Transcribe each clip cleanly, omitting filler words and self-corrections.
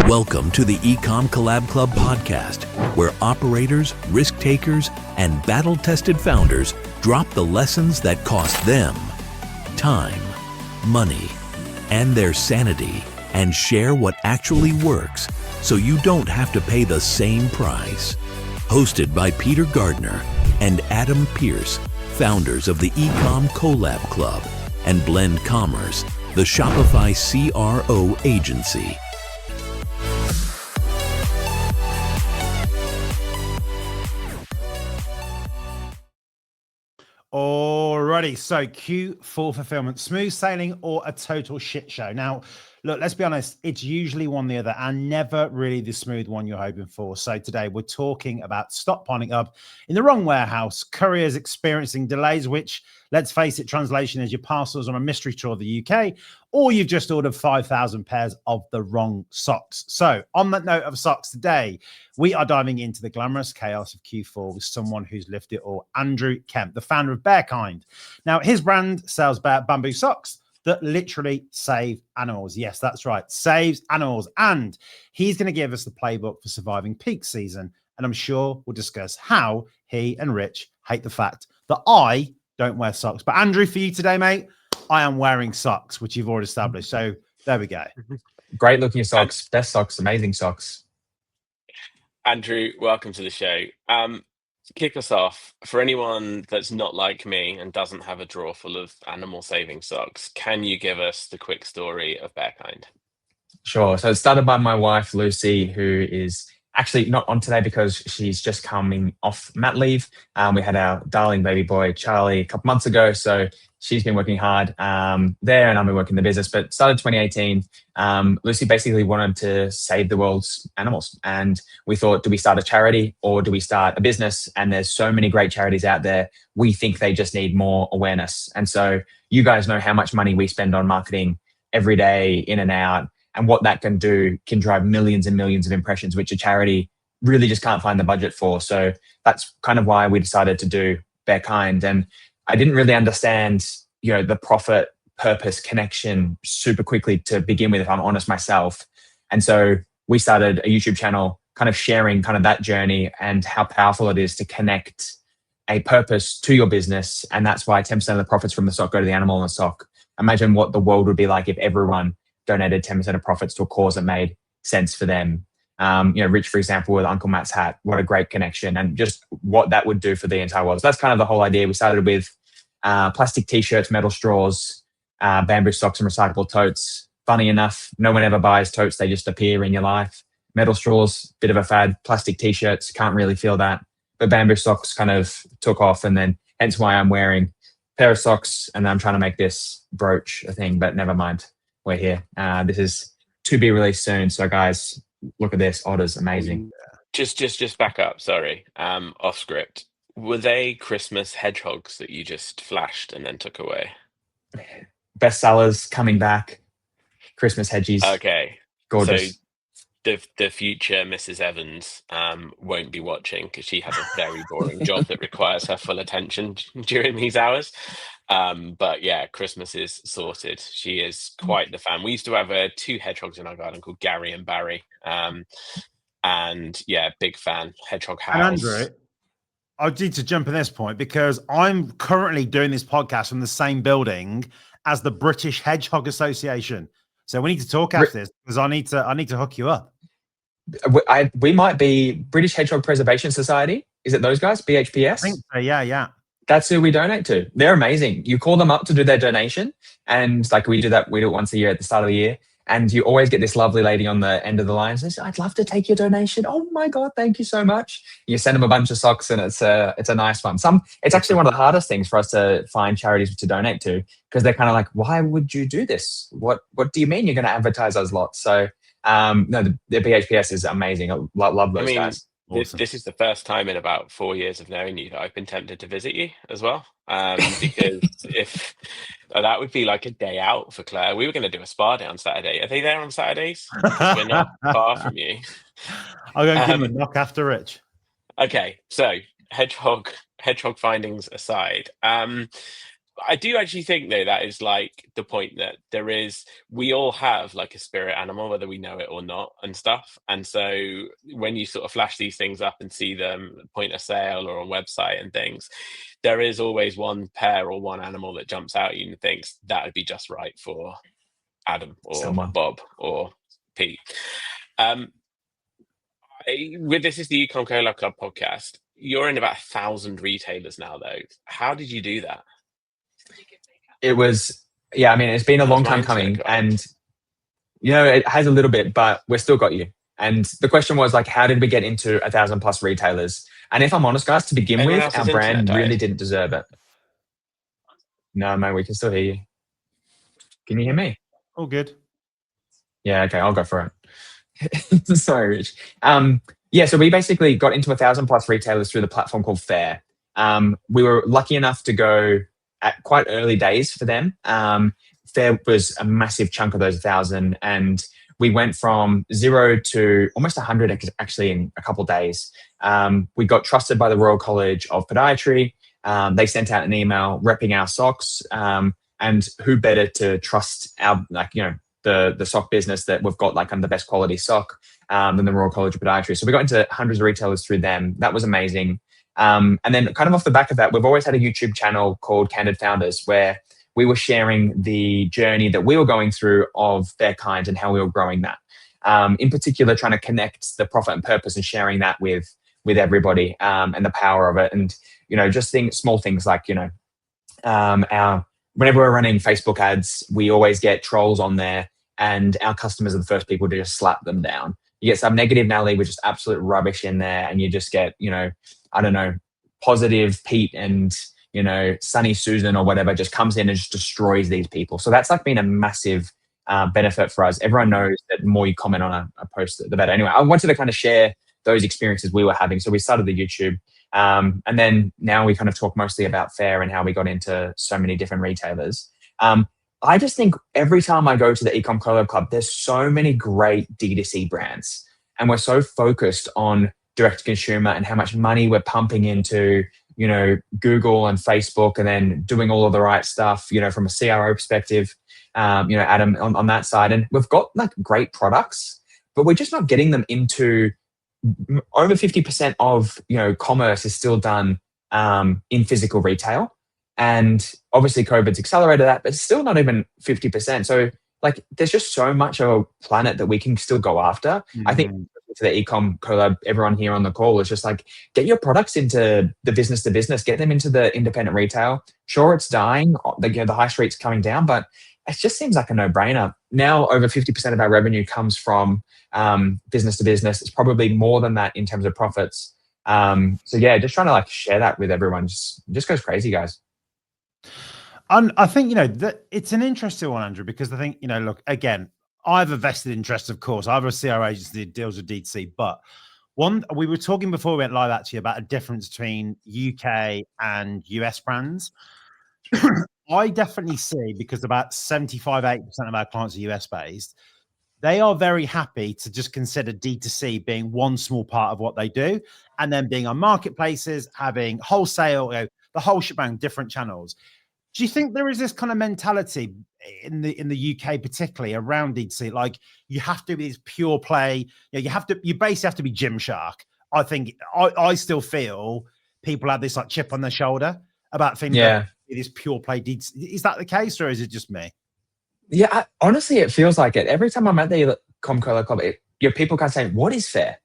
Welcome to the Ecom Collab Club podcast, where operators, risk takers, and battle-tested founders drop the lessons that cost them time, money, and their sanity, and share what actually works so you don't have to pay the same price. Hosted by Peter Gardner and Adam Pierce, founders of the Ecom Collab Club and Blend Commerce, the Shopify CRO agency. Alrighty, so Q4 fulfillment, smooth sailing or a total shit show. Now, look, let's be honest, it's usually one or the other and never really the smooth one you're hoping for. So today we're talking about stock piling up in the wrong warehouse, couriers experiencing delays, which, let's face it, translation is your parcels on a mystery tour of the UK, or you've just ordered 5,000 pairs of the wrong socks. So on that note of socks today, we are diving into the glamorous chaos of Q4 with someone who's lived it all, Andrew Kemp, the founder of Bearkind. Now, his brand sells bamboo socks that literally save animals. Yes, that's right, saves animals. And he's going to give us the playbook for surviving peak season. And I'm sure we'll discuss how he and Rich hate the fact that I don't wear socks. But Andrew, for you today, mate, I am wearing socks, which you've already established. So there we go. Great looking socks, best socks, amazing socks. Andrew, welcome to the show. Kick us off. For anyone that's not like me and doesn't have a drawer full of animal saving socks, can you give us the quick story of Bearkind? Sure. So it started by my wife, Lucy, who is actually not on today because she's just coming off mat leave. We had our darling baby boy, Charlie, a couple months ago. So she's been working hard there and I've been working the business. But started 2018, Lucy basically wanted to save the world's animals. And we thought, do we start a charity or do we start a business? And there's so many great charities out there. We think they just need more awareness. And so you guys know how much money we spend on marketing every day, in and out. And what that can do can drive millions and millions of impressions, which a charity really just can't find the budget for. So that's kind of why we decided to do Bearkind. And I didn't really understand, the profit purpose connection super quickly to begin with, if I'm honest myself. And so we started a YouTube channel kind of sharing kind of that journey and how powerful it is to connect a purpose to your business. And that's why 10% of the profits from the sock go to the animal in the sock. Imagine what the world would be like if everyone donated 10% of profits to a cause that made sense for them. Rich, for example, with Uncle Matt's hat, what a great connection and just what that would do for the entire world. So that's kind of the whole idea. We started with plastic t-shirts, metal straws, bamboo socks and recyclable totes. Funny enough, no one ever buys totes. They just appear in your life. Metal straws, bit of a fad. Plastic t-shirts, can't really feel that. But bamboo socks kind of took off, and then hence why I'm wearing a pair of socks and I'm trying to make this brooch a thing, but never mind. We're here. This is to be released soon. So guys, look at this. Otter's amazing. Just back up. Sorry. Off script. Were they Christmas hedgehogs that you just flashed and then took away? Bestsellers coming back. Christmas hedgies. Okay. Gorgeous. So the future Mrs. Evans won't be watching because she has a very boring job that requires her full attention during these hours. But yeah, Christmas is sorted. She is quite the fan. We used to have two hedgehogs in our garden called Gary and Barry. And yeah, big fan. Hedgehog house. And Andrew, I need to jump in this point because I'm currently doing this podcast from the same building as the British Hedgehog Association. So we need to talk after this because I need to hook you up. We might be British Hedgehog Preservation Society. Is it those guys? BHPS? I think so, yeah. That's who we donate to. They're amazing. You call them up to do their donation. And like we do it once a year at the start of the year. And you always get this lovely lady on the end of the line and says, I'd love to take your donation. Oh my God, thank you so much. You send them a bunch of socks and it's a nice one. It's actually one of the hardest things for us to find charities to donate to because they're kind of like, why would you do this? What do you mean you're going to advertise us lots? So no, the BHPS is amazing. I love those guys. Awesome. This is the first time in about 4 years of knowing you that I've been tempted to visit you as well. Because if that would be like a day out for Claire. We were going to do a spa day on Saturday. Are they there on Saturdays? We're not far from you. I'll go and give them a knock after Rich. Okay, so hedgehog findings aside, I do actually think though that is like the point that we all have like a spirit animal, whether we know it or not, and stuff. And so when you sort of flash these things up and see them point of sale or on website and things, there is always one pair or one animal that jumps out at you and thinks that would be just right for Adam or Someone. Bob or Pete. With This is the Ecom Cola Club podcast, you're in about 1,000 retailers now, though. How did you do that? It was, yeah, I mean, it's been a long time coming, and it has a little bit, but we've still got you. And the question was like, how did we get into 1,000+ retailers? And if I'm honest, guys, to begin with, our brand really didn't deserve it. No, mate, we can still hear you. Can you hear me? All good. Yeah, okay, I'll go for it. Sorry, Rich. Yeah, so we basically got into 1,000+ retailers through the platform called Fair. We were lucky enough to go at quite early days for them. Fair was a massive chunk of those 1,000, and we went from 0 to almost 100 actually in a couple of days. We got trusted by the Royal College of Podiatry. They sent out an email repping our socks, and who better to trust our, the sock business that we've got like the best quality sock than the Royal College of Podiatry. So we got into hundreds of retailers through them. That was amazing. And then kind of off the back of that, we've always had a YouTube channel called Candid Founders, where we were sharing the journey that we were going through of their kind and how we were growing that. In particular, trying to connect the profit and purpose and sharing that with everybody, and the power of it. And, just small things like, whenever we're running Facebook ads, we always get trolls on there, and our customers are the first people to just slap them down. You get some negative Nelly with just absolute rubbish in there, and you just get, positive Pete and, Sunny Susan or whatever just comes in and just destroys these people. So that's like been a massive benefit for us. Everyone knows that the more you comment on a post, the better. Anyway, I wanted to kind of share those experiences we were having. So we started the YouTube. And then now we kind of talk mostly about Fair and how we got into so many different retailers. I just think every time I go to the Ecom Cola Club, there's so many great D2C brands, and we're so focused on direct to consumer and how much money we're pumping into, Google and Facebook, and then doing all of the right stuff, from a CRO perspective, Adam on that side. And we've got like great products, but we're just not getting them into over 50% of, commerce is still done in physical retail. And obviously COVID's accelerated that, but it's still not even 50%. So like, there's just so much of a planet that we can still go after. Mm-hmm. I think to the Ecom Collab, everyone here on the call is just like, get your products into the business to business, get them into the independent retail. Sure, it's dying, the high street's coming down, but it just seems like a no-brainer. Now over 50% of our revenue comes from business to business. It's probably more than that in terms of profits. So yeah, just trying to like share that with everyone. Just goes crazy, guys. I think, that it's an interesting one, Andrew, because I think, look, again, I have a vested interest, of course. I have a CRO agency that deals with D2C, but we were talking before we went live actually about a difference between UK and US brands. I definitely see, because about 75-80% of our clients are US based, they are very happy to just consider D2C being one small part of what they do, and then being on marketplaces, having wholesale, the whole shebang, different channels. Do you think there is this kind of mentality in the UK, particularly around D2C? Like, you have to be this pure play. You basically have to be Gymshark. I think I still feel people have this like chip on their shoulder about things. Yeah, this pure play D2C. Is that the case, or is it just me? Yeah, honestly, it feels like it. Every time I'm at the Comcola Club, people kind of say, "What is fair?"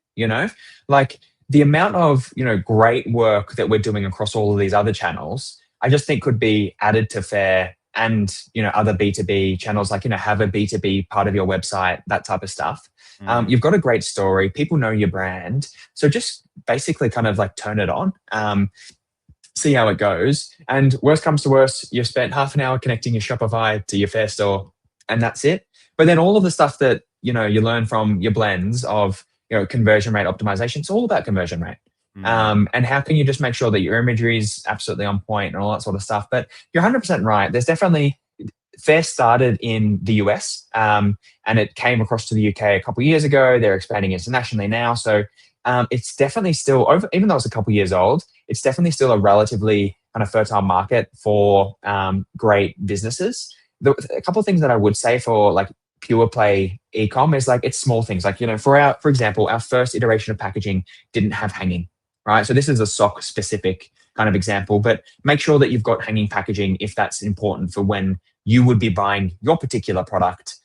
Like the amount of great work that we're doing across all of these other channels, I just think could be added to Fair and, other B2B channels, like, have a B2B part of your website, that type of stuff. You've got a great story. People know your brand. So just basically kind of like turn it on, see how it goes. And worst comes to worst, you've spent half an hour connecting your Shopify to your Fair store, and that's it. But then all of the stuff that, you learn from your blends of, conversion rate optimization, it's all about conversion rate. And how can you just make sure that your imagery is absolutely on point and all that sort of stuff. But you're 100% right. There's definitely, Fair started in the US, and it came across to the UK a couple of years ago. They're expanding internationally now. So it's definitely still, even though it's a couple of years old, it's definitely still a relatively kind of fertile market for great businesses. A couple of things that I would say for like pure play e-com is like it's small things. Like, for example, our first iteration of packaging didn't have hanging, right? So this is a sock specific kind of example, but make sure that you've got hanging packaging if that's important for when you would be buying your particular product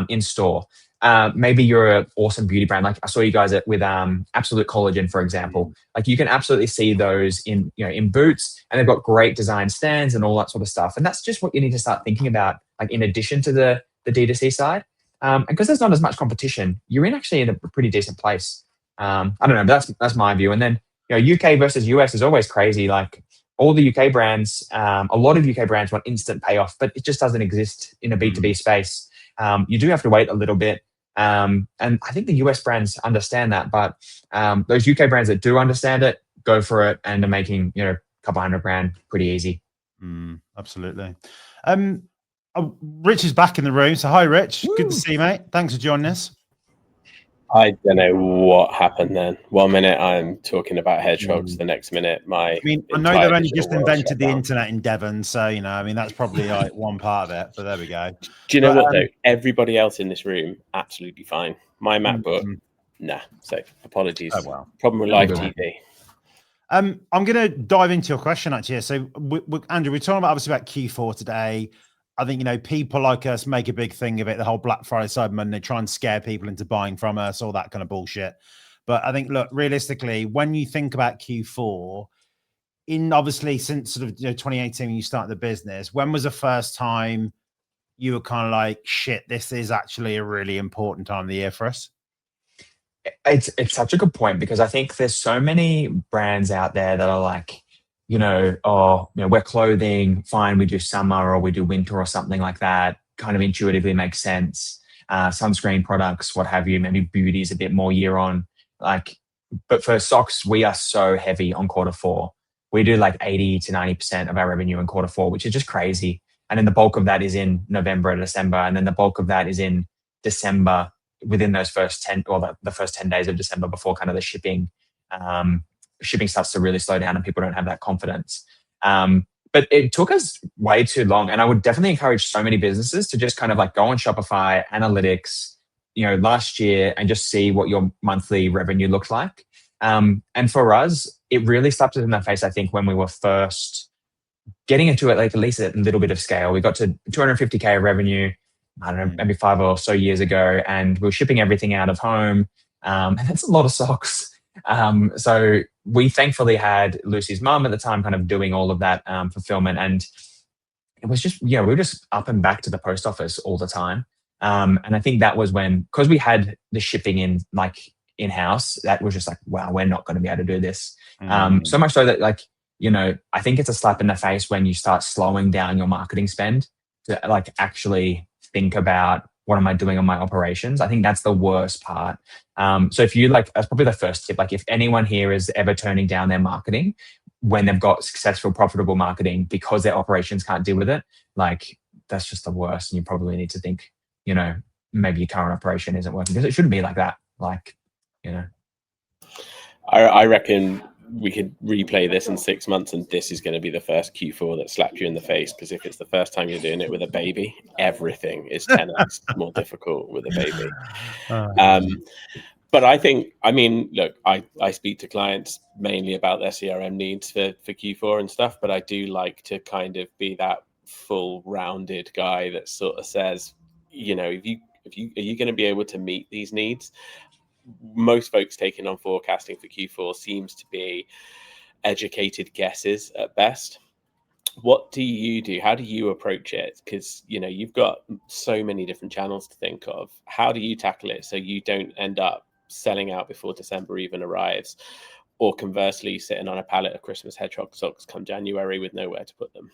in store. Maybe you're an awesome beauty brand. Like I saw you guys with Absolute Collagen, for example. Like you can absolutely see those in Boots, and they've got great design stands and all that sort of stuff. And that's just what you need to start thinking about, like in addition to the D2C side. And because there's not as much competition, you're actually in a pretty decent place. I don't know, but that's my view. And then UK versus US is always crazy. Like all the UK brands, a lot of UK brands want instant payoff, but it just doesn't exist in a B2B space. You do have to wait a little bit. And I think the US brands understand that, but those UK brands that do understand it, go for it, and are making a couple $100,000 pretty easy. Absolutely. Rich is back in the room, so hi, Rich. Woo. Good to see you, mate. Thanks for joining us. I don't know what happened then. 1 minute I'm talking about hedgehogs, the next minute I know they've only just invented the internet in Devon, so that's probably like one part of it. But there we go. Do you know what though? Everybody else in this room absolutely fine. My MacBook, nah. So apologies. Oh well. Problem with live TV. I'm going to dive into your question actually. So, Andrew, we're talking obviously about Q4 today. I think, people like us make a big thing of it, the whole Black Friday, Cyber Monday, try and scare people into buying from us, all that kind of bullshit. But I think, look, realistically, when you think about Q4, obviously since sort of 2018 when you started the business, when was the first time you were kind of like, shit, this is actually a really important time of the year for us? It's such a good point, because I think there's so many brands out there that are like, we're clothing, fine, we do summer or we do winter or something like that, kind of intuitively makes sense. Sunscreen products, what have you, maybe beauty is a bit more year on. But for socks, we are so heavy on Q4. We do like 80 to 90% of our revenue in Q4, which is just crazy. And then the bulk of that is in November and December. And then the bulk of that is in December within those first 10 or the first 10 days of December before kind of the shipping starts to really slow down and people don't have that confidence. But it took us way too long. And I would definitely encourage so many businesses to just kind of like go on Shopify analytics, last year, and just see what your monthly revenue looked like. And for us, it really slapped us in the face, I think, when we were first getting into it, like at least a little bit of scale. We got to 250K of revenue, I don't know, maybe 5 or so years ago, and we were shipping everything out of home. And that's a lot of socks. So we thankfully had Lucy's mum at the time kind of doing all of that fulfillment. And it was just, we were just up and back to the post office all the time. And I think that was when, because we had the shipping in-house, that was just like, wow, we're not going to be able to do this. So much so that I think it's a slap in the face when you start slowing down your marketing spend to actually think about, what am I doing on my operations? I think that's the worst part. So if you that's probably the first tip. If anyone here is ever turning down their marketing when they've got successful, profitable marketing because their operations can't deal with it, that's just the worst. And you probably need to think, maybe your current operation isn't working, because it shouldn't be like that. I reckon we could replay this in 6 months and this is going to be the first Q4 that slapped you in the face, because if it's the first time you're doing it with a baby, everything is 10x more difficult with a baby. But I think, look, I speak to clients mainly about their CRM needs for Q4 and stuff, but I do like to kind of be that full rounded guy that sort of says, are you going to be able to meet these needs? Most folks taking on forecasting for Q4 seems to be educated guesses at best. What do you do? How do you approach it? Because, you've got so many different channels to think of. How do you tackle it so you don't end up selling out before December even arrives, or conversely sitting on a pallet of Christmas hedgehog socks come January with nowhere to put them?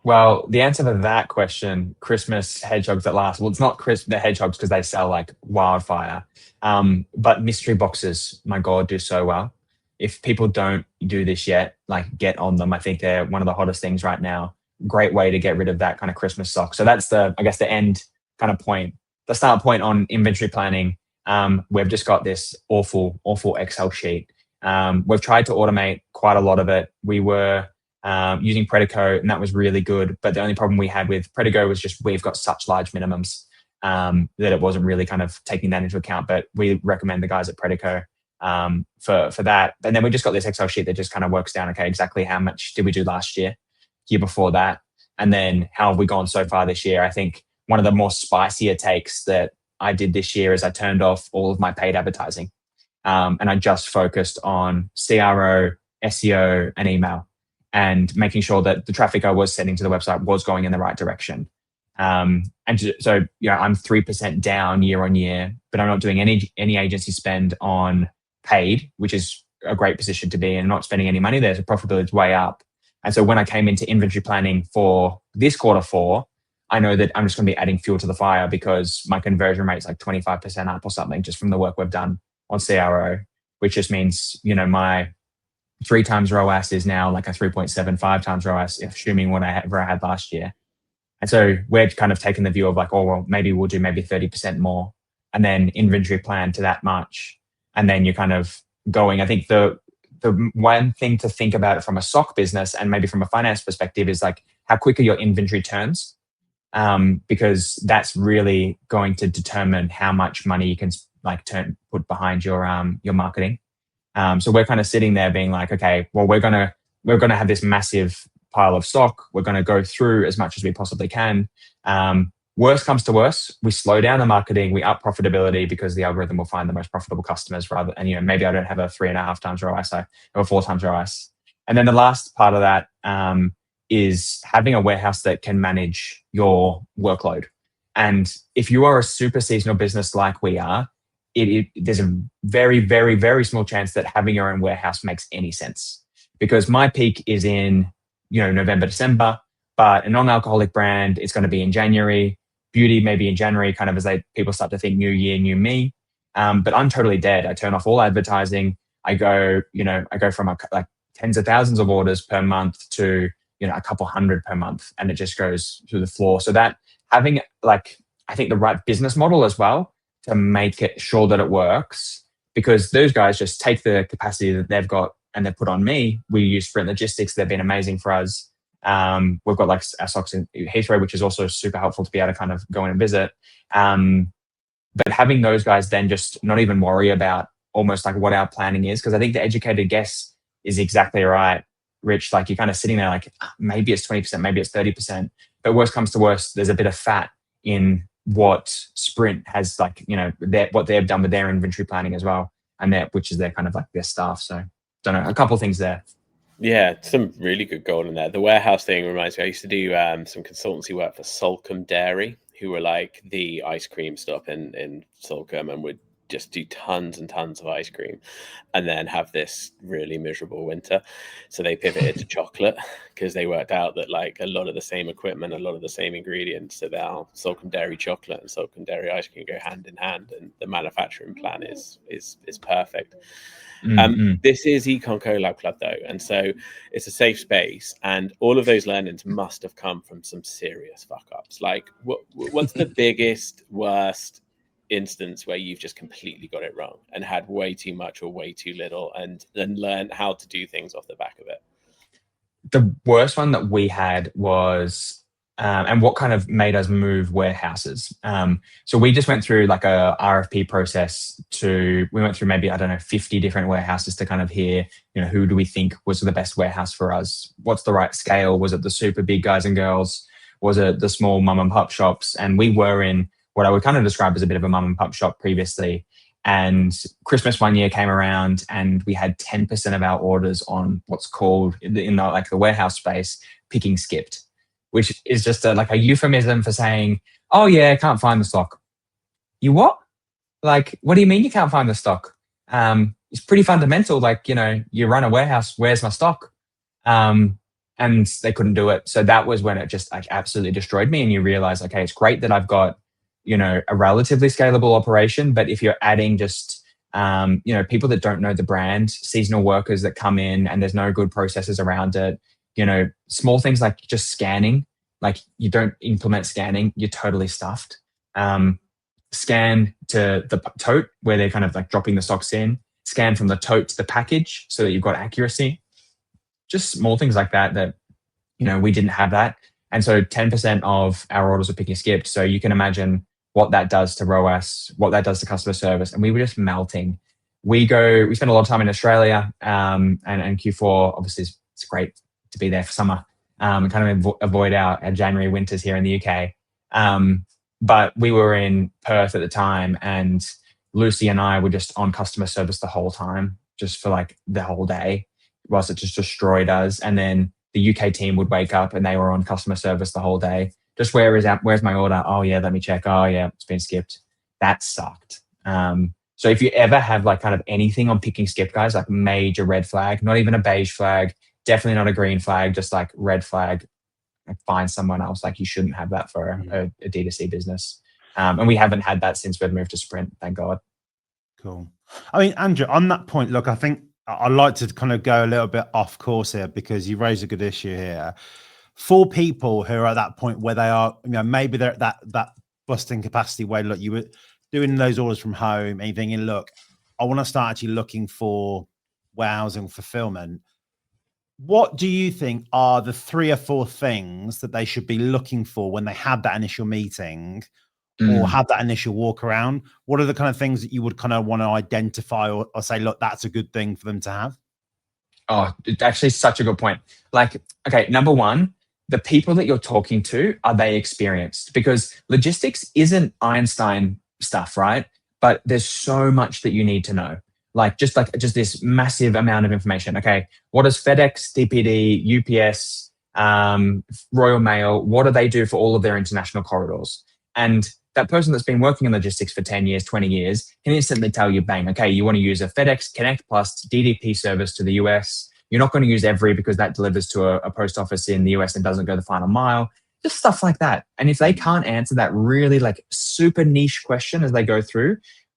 Well, the answer to that question, Christmas hedgehogs at last. Well, it's not the hedgehogs because they sell like wildfire. But mystery boxes, my God, do so well. If people don't do this yet, get on them. I think they're one of the hottest things right now. Great way to get rid of that kind of Christmas stock. So that's the end kind of point. The start point on inventory planning. We've just got this awful Excel sheet. We've tried to automate quite a lot of it. We were using Predico, and that was really good. But the only problem we had with Predico was just we've got such large minimums that it wasn't really kind of taking that into account. But we recommend the guys at Predico for that. And then we just got this Excel sheet that just kind of works down, okay, exactly how much did we do last year before that, and then how have we gone so far this year. I think one of the more spicier takes that I did this year is I turned off all of my paid advertising, and I just focused on CRO, SEO, and email, and making sure that the traffic I was sending to the website was going in the right direction. And so, I'm 3% down year on year, but I'm not doing any agency spend on paid, which is a great position to be in, not spending any money there. So profitability is way up. And so when I came into inventory planning for this Q4, I know that I'm just going to be adding fuel to the fire because my conversion rate is like 25% up or something just from the work we've done on CRO, which just means, my 3 times ROAS is now like a 3.75 times ROAS, assuming whatever I had last year. And so we're kind of taking the view of like, oh, well, maybe we'll do maybe 30% more and then inventory plan to that much. And then you're kind of going, I think the one thing to think about it from a stock business and maybe from a finance perspective is like how quick are your inventory turns, because that's really going to determine how much money you can like put behind your marketing. So we're kind of sitting there being like, okay, well, we're gonna have this massive pile of stock. We're going to go through as much as we possibly can. Worst comes to worst, we slow down the marketing, we up profitability because the algorithm will find the most profitable customers and maybe I don't have a 3.5 times ROAS, I have a 4 times ROAS. And then the last part of that is having a warehouse that can manage your workload. And if you are a super seasonal business like we are, there's a very, very, very small chance that having your own warehouse makes any sense, because my peak is in November, December, but a non-alcoholic brand is going to be in January. Beauty maybe in January, kind of as people start to think new year, new me. But I'm totally dead. I turn off all advertising. I go from like tens of thousands of orders per month to a couple hundred per month, and it just goes through the floor. So that having I think the right business model as well to make it sure that it works, because those guys just take the capacity that they've got and they put on me. We use Sprint Logistics. They've been amazing for us. We've got like our stocks in Heathrow, which is also super helpful to be able to kind of go in and visit. But having those guys then just not even worry about almost like what our planning is, because I think the educated guess is exactly right, Rich. Like you're kind of sitting there like, maybe it's 20%, maybe it's 30%. But worst comes to worst, there's a bit of fat in what Sprint has, like, what they've done with their inventory planning as well. And which is their kind of like their staff. So don't know, a couple of things there. Yeah, some really good gold in there. The warehouse thing reminds me, I used to do some consultancy work for Salcombe Dairy, who were like the ice cream stop in Salcombe, and would just do tons and tons of ice cream and then have this really miserable winter. So they pivoted to chocolate because they worked out that like a lot of the same equipment, a lot of the same ingredients. So now Salcombe Dairy chocolate and Salcombe Dairy ice cream go hand in hand, and the manufacturing plan is perfect. This is Econ Collab Club though, and so it's a safe space, and all of those learnings must have come from some serious fuck ups. Like what's the biggest, worst instance where you've just completely got it wrong and had way too much or way too little, and then learn how to do things off the back of it? The worst one that we had was and what kind of made us move warehouses. So we just went through like a RFP process we went through maybe, 50 different warehouses to kind of hear, who do we think was the best warehouse for us? What's the right scale? Was it the super big guys and girls? Was it the small mum and pop shops? And we were in what I would kind of describe as a bit of a mum and pop shop previously. And Christmas one year came around and we had 10% of our orders on what's called in the warehouse space, picking skipped, which is just a euphemism for saying, oh yeah, I can't find the stock. You what? Like, what do you mean you can't find the stock? It's pretty fundamental. Like, you run a warehouse, where's my stock? And they couldn't do it. So that was when it just absolutely destroyed me. And you realize, okay, it's great that I've got, a relatively scalable operation, but if you're adding just, people that don't know the brand, seasonal workers that come in and there's no good processes around it, small things like just scanning, like you don't implement scanning, you're totally stuffed. Scan to the tote where they're kind of like dropping the stocks in, scan from the tote to the package so that you've got accuracy. Just small things like that we didn't have that. And so 10% of our orders were picking skipped. So you can imagine what that does to ROAS, what that does to customer service. And we were just melting. We spent a lot of time in Australia, and Q4, obviously, it's great to be there for summer, and kind of avoid our January winters here in the UK. But we were in Perth at the time, and Lucy and I were just on customer service the whole time, just for like the whole day, whilst it just destroyed us. And then the UK team would wake up and they were on customer service the whole day. Just where's my order? Oh yeah, let me check. Oh yeah, it's been skipped. That sucked. So if you ever have like kind of anything on picking skip, guys, like major red flag, not even a beige flag, definitely not a green flag, just like red flag, find someone else. Like you shouldn't have that for a D2C business. And we haven't had that since we've moved to Sprint, thank God. Cool. I mean, Andrew, on that point, look, I think I'd like to kind of go a little bit off course here because you raise a good issue here. For people who are at that point where they are, maybe they're at that busting capacity where, look, you were doing those orders from home and you're thinking, look, I want to start actually looking for warehousing fulfillment. What do you think are the 3 or 4 things that they should be looking for when they have that initial meeting or have that initial walk around? What are the kind of things that you would kind of want to identify or say, look, that's a good thing for them to have? Oh, it's actually such a good point. Like, okay, number one, the people that you're talking to, are they experienced? Because logistics isn't Einstein stuff, right? But there's so much that you need to know. Just this massive amount of information. Okay, what does FedEx, DPD, UPS, Royal Mail, what do they do for all of their international corridors? And that person that's been working in logistics for 10 years, 20 years can instantly tell you, bang, okay, you want to use a FedEx Connect Plus DDP service to the US. You're not going to use every because that delivers to a post office in the US and doesn't go the final mile. Just stuff like that. And if they can't answer that really like super niche question as they go through,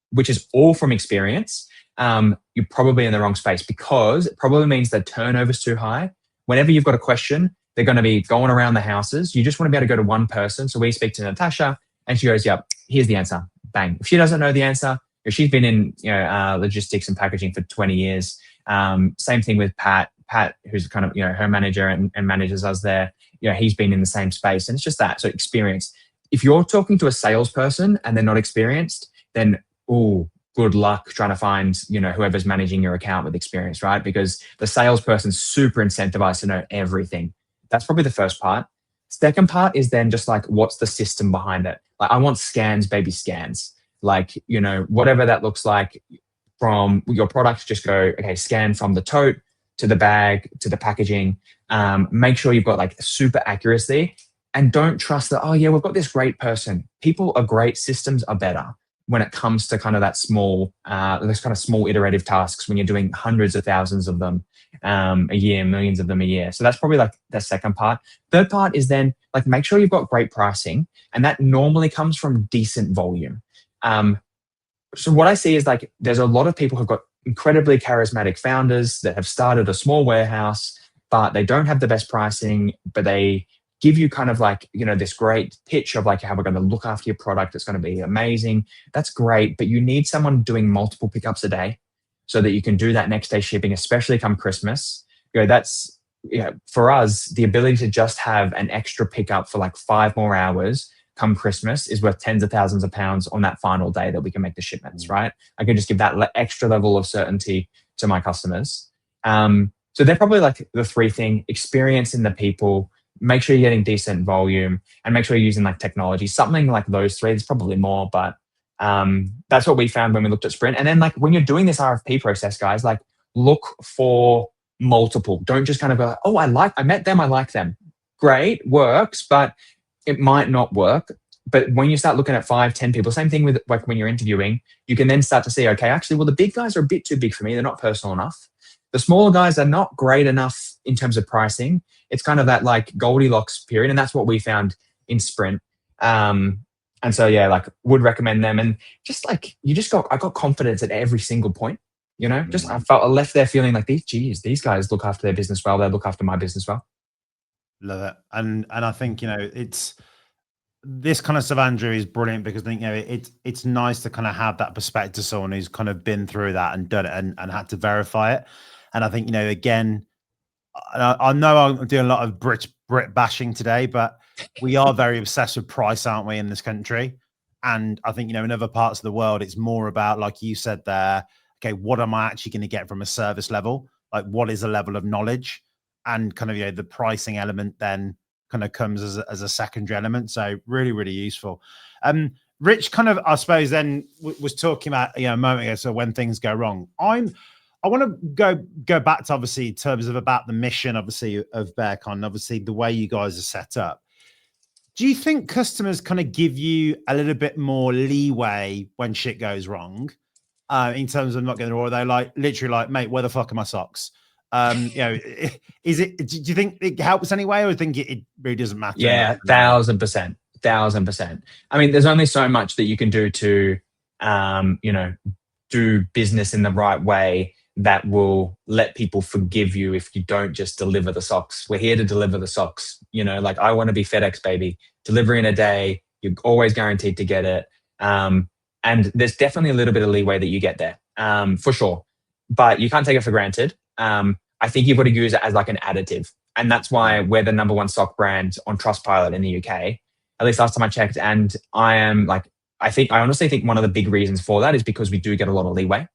which is all from experience, you're probably in the wrong space because it probably means the turnover's too high. Whenever you've got a question, they're going to be going around the houses. You just want to be able to go to one person. So we speak to Natasha and she goes, yep, here's the answer. Bang. If she doesn't know the answer, if she's been in logistics and packaging for 20 years. Same thing with Pat, who's kind of, her manager and manages us there. He's been in the same space and it's just that. So experience. If you're talking to a salesperson and they're not experienced, then, good luck trying to find, whoever's managing your account with experience, right? Because the salesperson's super incentivized to know everything. That's probably the first part. Second part is then just like, what's the system behind it? Like, I want scans, baby scans. Like, whatever that looks like from your product, just go, okay, scan from the tote to the bag to the packaging. Make sure you've got like super accuracy and don't trust that, we've got this great person. People are great, systems are better when it comes to kind of that small, those kind of small iterative tasks when you're doing hundreds of thousands of them a year, millions of them a year. So that's probably like the second part. Third part is then like, make sure you've got great pricing, and that normally comes from decent volume. So what I see is like, there's a lot of people who've got incredibly charismatic founders that have started a small warehouse, but they don't have the best pricing, but they give you kind of like, this great pitch of like how we're going to look after your product. It's going to be amazing. That's great. But you need someone doing multiple pickups a day so that you can do that next day shipping, especially come Christmas. That's, for us, the ability to just have an extra pickup for like 5 more hours come Christmas is worth tens of thousands of pounds on that final day that we can make the shipments, right? I can just give that extra level of certainty to my customers. So they're probably like the 3 thing: experience in the people, make sure you're getting decent volume, and make sure you're using like technology. Something like those 3. There's probably more, but that's what we found when we looked at Sprint. And then like when you're doing this RFP process, guys, like look for multiple. Don't just kind of go, I met them, I like them. Great, works, but it might not work. But when you start looking at 5, 10 people, same thing with like when you're interviewing, you can then start to see, okay, actually, well, the big guys are a bit too big for me. They're not personal enough. The smaller guys are not great enough in terms of pricing. It's kind of that like Goldilocks period. And that's what we found in Sprint. And so, like would recommend them. And just like, I got confidence at every single point, I left there feeling like these guys look after their business well. They look after my business well. Love it. And I think, it's this kind of stuff, Andrew, is brilliant because I think, it's nice to kind of have that perspective, someone who's kind of been through that and done it and had to verify it. And I think, again, I know I'm doing a lot of Brit bashing today, but we are very obsessed with price, aren't we, in this country? And I think, in other parts of the world, it's more about, like you said there, okay, what am I actually going to get from a service level? Like, what is a level of knowledge? And kind of, the pricing element then kind of comes as a secondary element. So really, really useful. Rich kind of, I suppose, then was talking about, a moment ago, so when things go wrong. I want to go back to, obviously, in terms of about the mission, obviously, of Bearcon, obviously, the way you guys are set up. Do you think customers kind of give you a little bit more leeway when shit goes wrong, in terms of not getting, or are they like literally like, mate, where the fuck are my socks? Is it? Do you think it helps anyway, or do you think it really doesn't matter? Yeah, 1,000%. I mean, there's only so much that you can do to, do business in the right way that will let people forgive you if you don't just deliver the socks. We're here to deliver the socks. Like, I want to be FedEx, baby. Delivery in a day. You're always guaranteed to get it. And there's definitely a little bit of leeway that you get there, for sure. But you can't take it for granted. I think you've got to use it as like an additive. And that's why we're the #1 sock brand on Trustpilot in the UK, at least last time I checked. And I honestly think one of the big reasons for that is because we do get a lot of leeway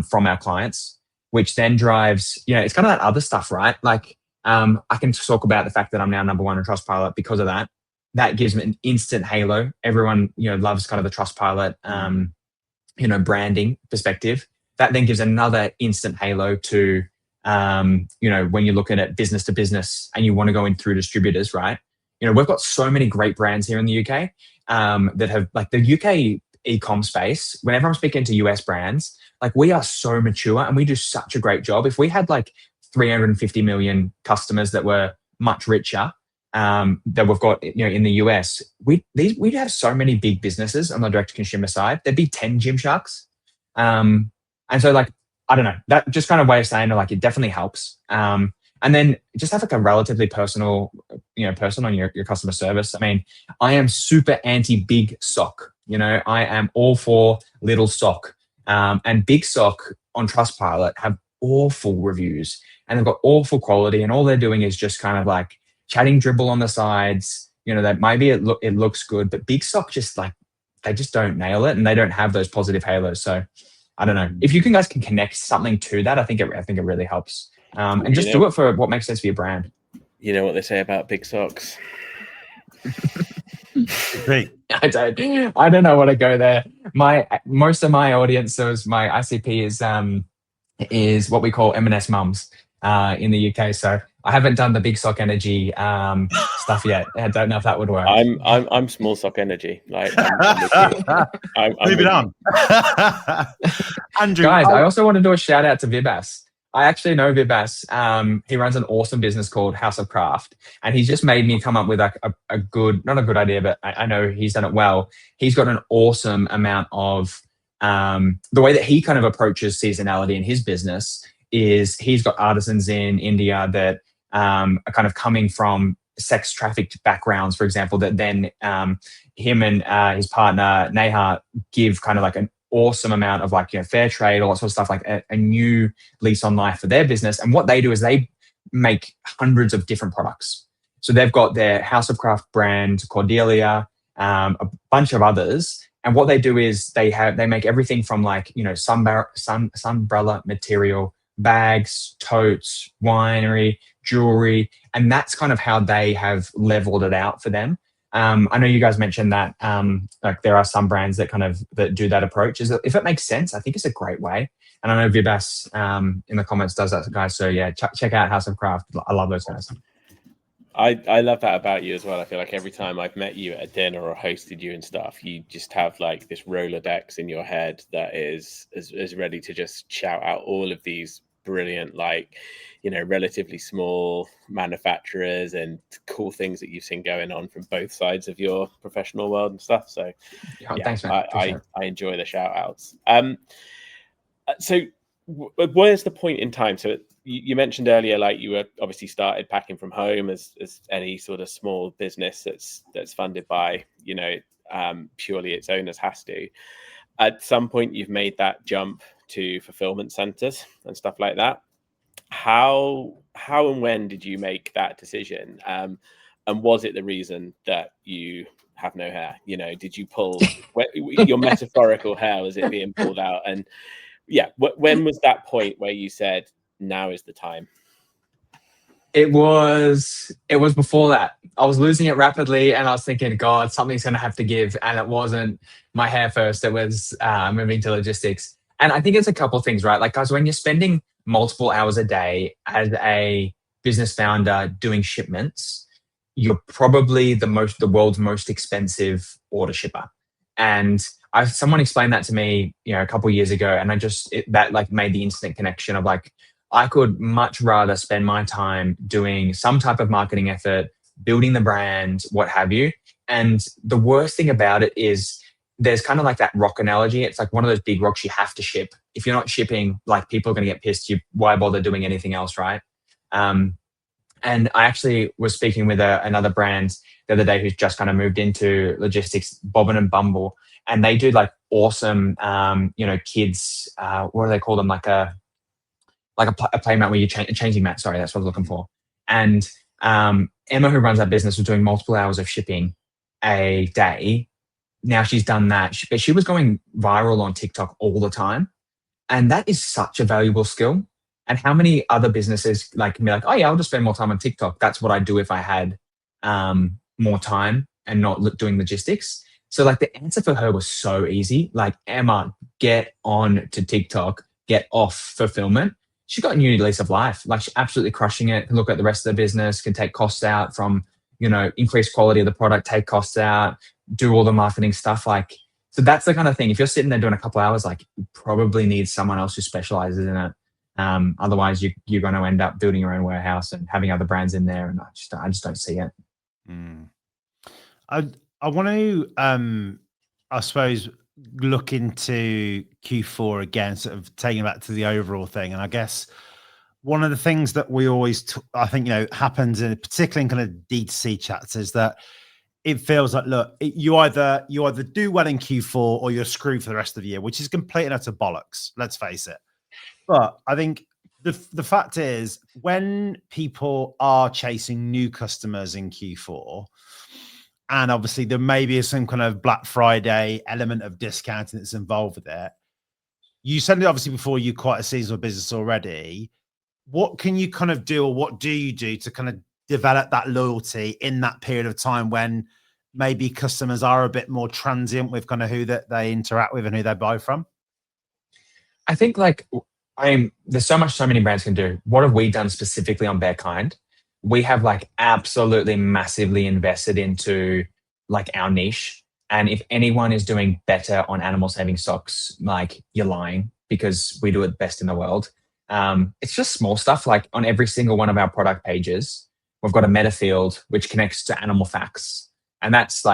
from our clients, which then drives, it's kind of that other stuff, right? Like, I can talk about the fact that I'm now #1 on Trustpilot because of that. That gives me an instant halo. Everyone, loves kind of the Trustpilot, branding perspective. That then gives another instant halo to, when you're looking at business to business and you want to go in through distributors, right? We've got so many great brands here in the UK that have, like, the UK e-com space. Whenever I'm speaking to US brands, like, we are so mature and we do such a great job. If we had like 350 million customers that were much richer, that we've got, in the US, we'd have so many big businesses on the direct to consumer side. There'd be 10 Gymsharks. And so, like, I don't know, that just kind of way of saying, like, it definitely helps. And then just have like a relatively personal, person on your customer service. I mean, I am super anti big sock. I am all for little sock. And big sock on Trustpilot have awful reviews and they've got awful quality, and all they're doing is just kind of like chatting dribble on the sides. That maybe it looks good, but big sock just, like, they just don't nail it and they don't have those positive halos. So I don't know if you guys can connect something to that. I think it really helps. And just do it for what makes sense for your brand. You know what they say about big socks? Great. I don't know what to go there. Most of my audience, so my ICP is what we call M&S mums in the UK. So I haven't done the big sock energy stuff yet. I don't know if that would work. I'm small sock energy. Like, I'm Move it on. Andrew, guys, I also want to do a shout out to Vibas. I actually know Vibas. He runs an awesome business called House of Craft, and he's just made me come up with like a good, not a good idea, but I know he's done it well. He's got an awesome amount of the way that he kind of approaches seasonality in his business is he's got artisans in India that are kind of coming from sex trafficked backgrounds, for example, that then him and his partner Neha give kind of like an awesome amount of, like, fair trade, all that sort of stuff, like a new lease on life for their business. And what they do is they make hundreds of different products. So they've got their House of Craft brand, Cordelia, a bunch of others. And what they do is they make everything from, like, sunbrella material, bags, totes, winery, jewelry. And that's kind of how they have leveled it out for them. I know you guys mentioned that like there are some brands that do that approach. If it makes sense, I think it's a great way. And I know Vibas in the comments does that, guys. So yeah, check out House of Craft. I love those guys. I love that about you as well. I feel like every time I've met you at a dinner or hosted you and stuff, you just have like this Rolodex in your head that is ready to just shout out all of these brilliant, like, relatively small manufacturers and cool things that you've seen going on from both sides of your professional world and stuff. So yeah, thanks, man. I enjoy the shout outs. So where's the point in time? So you mentioned earlier, like, you were obviously started packing from home as any sort of small business that's funded by, purely its owners has to. At some point, you've made that jump to fulfillment centers and stuff like that. How and when did you make that decision? And was it the reason that you have no hair? You know, did you pull your metaphorical hair? Was it being pulled out? And yeah, when was that point where you said, now is the time? It was before that. I was losing it rapidly, and I was thinking, God, something's going to have to give. And it wasn't my hair first. It was moving to logistics. And I think it's a couple of things, right? Like, guys, when you're spending multiple hours a day as a business founder doing shipments, you're probably the world's most expensive order shipper. And someone explained that to me, a couple of years ago, and that like made the instant connection of like, I could much rather spend my time doing some type of marketing effort, building the brand, what have you. And the worst thing about it is there's kind of like that rock analogy. It's like one of those big rocks you have to ship. If you're not shipping, like people are going to get pissed. Why bother doing anything else, right? And I actually was speaking with another brand the other day who's just kind of moved into logistics, Bobbin and Bumble, and they do like awesome, kids. What do they call them? Like a play mat where a changing mat. Sorry, that's what I was looking for. And Emma, who runs that business, was doing multiple hours of shipping a day. Now she's done that, but she was going viral on TikTok all the time. And that is such a valuable skill. And how many other businesses can be like, oh yeah, I'll just spend more time on TikTok. That's what I'd do if I had more time and not doing logistics. So like the answer for her was so easy. Like, Emma, get on to TikTok, get off fulfillment. She got a new lease of life. Like, she's absolutely crushing it. Can look at the rest of the business, can take costs out from, increase quality of the product, take costs out, do all the marketing stuff. Like, so that's the kind of thing. If you're sitting there doing a couple hours, like, you probably need someone else who specializes in it. Otherwise, you're going to end up building your own warehouse and having other brands in there. And I just don't see it. I want to, I suppose, look into Q4 again, sort of taking it back to the overall thing. And I guess one of the things that we always, I think, happens in particularly in kind of D2C chats is that it feels like, look, you either do well in Q4 or you're screwed for the rest of the year, which is complete and utter bollocks. Let's face it. But I think the fact is, when people are chasing new customers in Q4, and obviously there may be some kind of Black Friday element of discounting that's involved with it. You said it obviously before, you're quite a seasonal business already. What can you kind of do, or what do you do to kind of develop that loyalty in that period of time when maybe customers are a bit more transient with kind of who that they interact with and who they buy from? I think there's so many brands can do. What have we done specifically on Bearkind? We have absolutely massively invested into our niche. And if anyone is doing better on animal saving socks, you're lying, because we do it best in the world. It's just small stuff. Like, on every single one of our product pages, we've got a meta field which connects to animal facts. And that's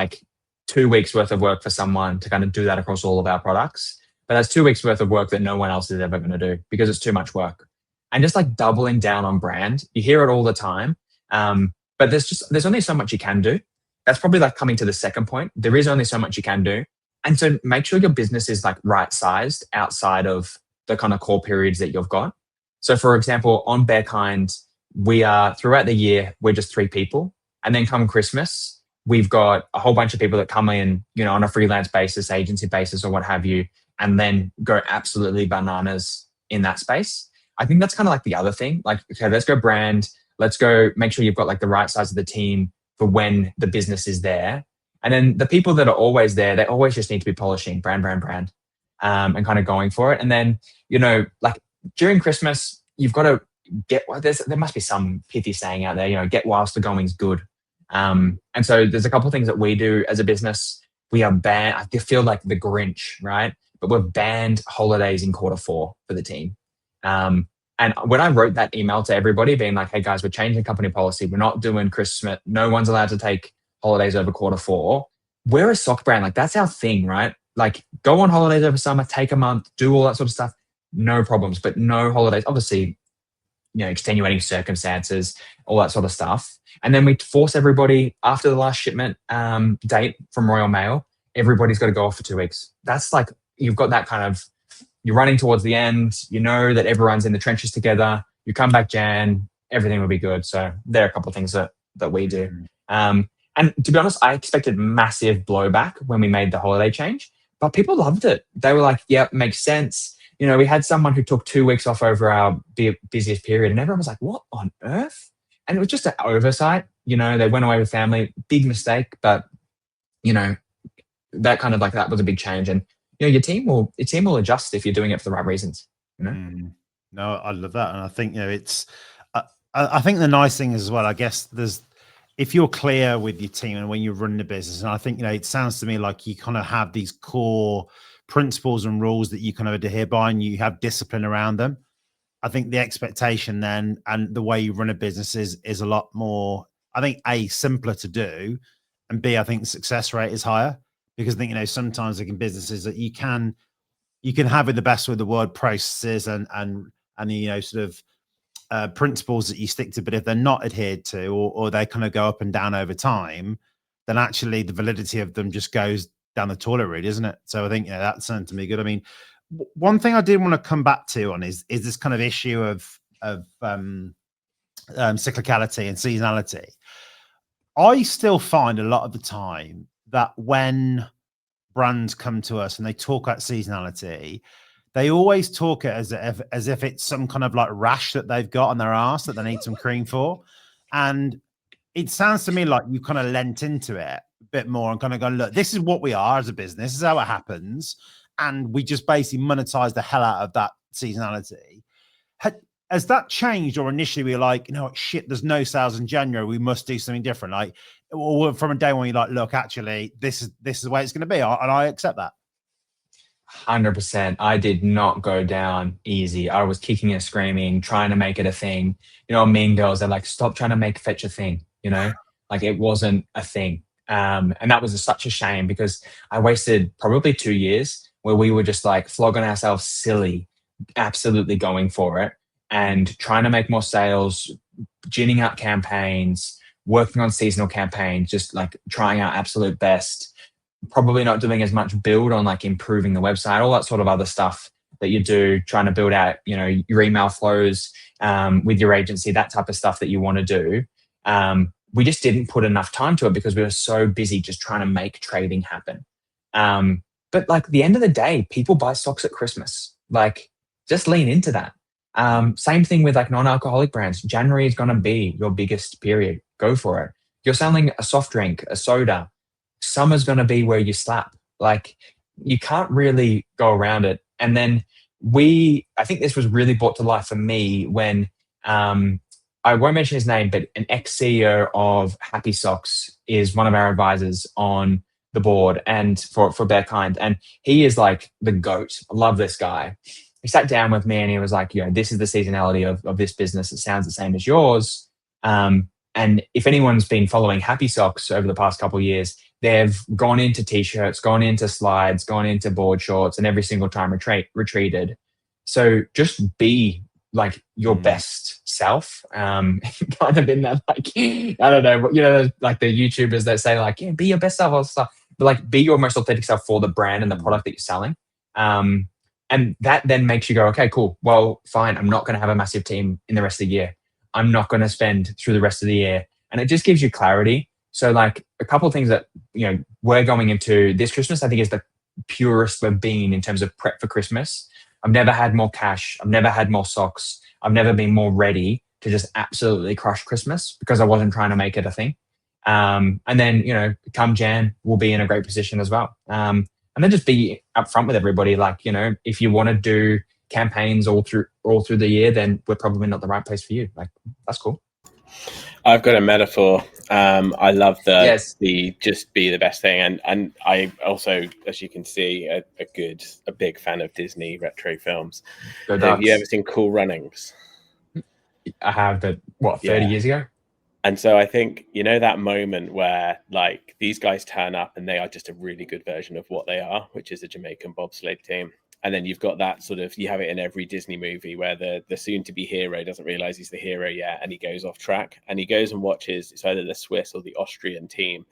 2 weeks worth of work for someone to kind of do that across all of our products. But that's 2 weeks worth of work that no one else is ever going to do, because it's too much work. And just doubling down on brand. You hear it all the time. But there's only so much you can do. That's probably coming to the second point. There is only so much you can do. And so make sure your business is right sized outside of the kind of core periods that you've got. So for example, on Bearkind, we are, throughout the year, we're just 3 people. And then come Christmas, we've got a whole bunch of people that come in, on a freelance basis, agency basis, or what have you, and then go absolutely bananas in that space. I think that's kind of the other thing. Okay, let's go brand. Let's go make sure you've got the right size of the team for when the business is there. And then the people that are always there, they always just need to be polishing brand, and kind of going for it. And then, during Christmas, you've got to there must be some pithy saying out there, get whilst the going's good. And so there's a couple of things that we do as a business. We are banned. I feel like the Grinch, right? But we've banned holidays in Q4 for the team. And when I wrote that email to everybody being hey guys, we're changing company policy. We're not doing Christmas. No one's allowed to take holidays over Q4. We're a sock brand. That's our thing, right? Go on holidays over summer, take a month, do all that sort of stuff. No problems, but no holidays. Obviously, extenuating circumstances, all that sort of stuff. And then we force everybody after the last shipment date from Royal Mail, everybody's got to go off for 2 weeks. That's you've got that kind of, you're running towards the end, that everyone's in the trenches together. You come back Jan, everything will be good. So there are a couple of things that we do. And to be honest, I expected massive blowback when we made the holiday change, but people loved it. They were like, "Yep, makes sense." You know, we had someone who took 2 weeks off over our busiest period, and everyone was like, "What on earth?" And it was just an oversight. You know, they went away with family, big mistake, but you know, that kind of like that was a big change. And you know, your team will adjust if you're doing it for the right reasons. You know. No, I love that, and I think it's. I think the nice thing is as well. I guess if you're clear with your team and when you're running the business, and I think it sounds to me like you kind of have these core principles and rules that you kind of adhere by, and you have discipline around them. I think the expectation then and the way you run a business is a lot more. I think simpler to do, and B, I think the success rate is higher because I think sometimes like in businesses that you can have in the best with the word processes and sort of principles that you stick to, but if they're not adhered to or they kind of go up and down over time, then actually the validity of them just goes down the toilet really, isn't it? So I think that sounds to me good. I mean, one thing I did want to come back to on is this kind of issue of cyclicality and seasonality. I still find a lot of the time that when brands come to us and they talk about seasonality, they always talk it as if it's some kind of like rash that they've got on their ass that they need some cream for. And it sounds to me like you kind of lent into it a bit more and kind of go, look, this is what we are as a business. This is how it happens. And we just basically monetize the hell out of that seasonality. Has that changed, or initially we were like, shit, there's no sales in January, we must do something different? Like, or from a day when you're like, look, actually, this is the way it's going to be, and I accept that. 100%. I did not go down easy. I was kicking and screaming, trying to make it a thing. Mean Girls, they're like, stop trying to make fetch a thing. Like it wasn't a thing. And that was such a shame because I wasted probably 2 years where we were just like flogging ourselves silly, absolutely going for it and trying to make more sales, ginning up campaigns, working on seasonal campaigns, just like trying our absolute best. Probably not doing as much build on like improving the website, all that sort of other stuff that you do, trying to build out, your email flows with your agency, that type of stuff that you want to do. We just didn't put enough time to it because we were so busy just trying to make trading happen. But like the end of the day, people buy socks at Christmas. Like just lean into that. Same thing with like non-alcoholic brands. January is going to be your biggest period. Go for it. You're selling a soft drink, a soda. Summer's going to be where you slap. Like you can't really go around it. And then I think this was really brought to life for me when I won't mention his name, but an ex-CEO of Happy Socks is one of our advisors on the board and for Bearkind. And he is like the GOAT. I love this guy. He sat down with me and he was like, this is the seasonality of this business. It sounds the same as yours. And if anyone's been following Happy Socks over the past couple of years, they've gone into t-shirts, gone into slides, gone into board shorts, and every single time retreated. So just be like your best self. Kind of in that, like, I don't know, like the YouTubers that say like, be your best self, all stuff, but like be your most authentic self for the brand and the product that you're selling. And that then makes you go, okay, cool. Well, fine. I'm not going to have a massive team in the rest of the year. I'm not going to spend through the rest of the year. And it just gives you clarity. So like a couple of things that, we're going into this Christmas, I think is the purest we've been in terms of prep for Christmas. I've never had more cash. I've never had more socks. I've never been more ready to just absolutely crush Christmas because I wasn't trying to make it a thing. And then, come Jan, we'll be in a great position as well. And then just be upfront with everybody. Like, if you want to do campaigns all through the year, then we're probably not the right place for you. Like, that's cool. I've got a metaphor. I love the just be the best thing, and I also, as you can see, a big fan of Disney retro films. Have you ever seen Cool Runnings? I have, but 30 years ago. And so I think, that moment where like these guys turn up and they are just a really good version of what they are, which is a Jamaican bobsleigh team. And then you've got that sort of, you have it in every Disney movie where the soon-to-be hero doesn't realize he's the hero yet, and he goes off track and he goes and watches, it's either the Swiss or the Austrian team.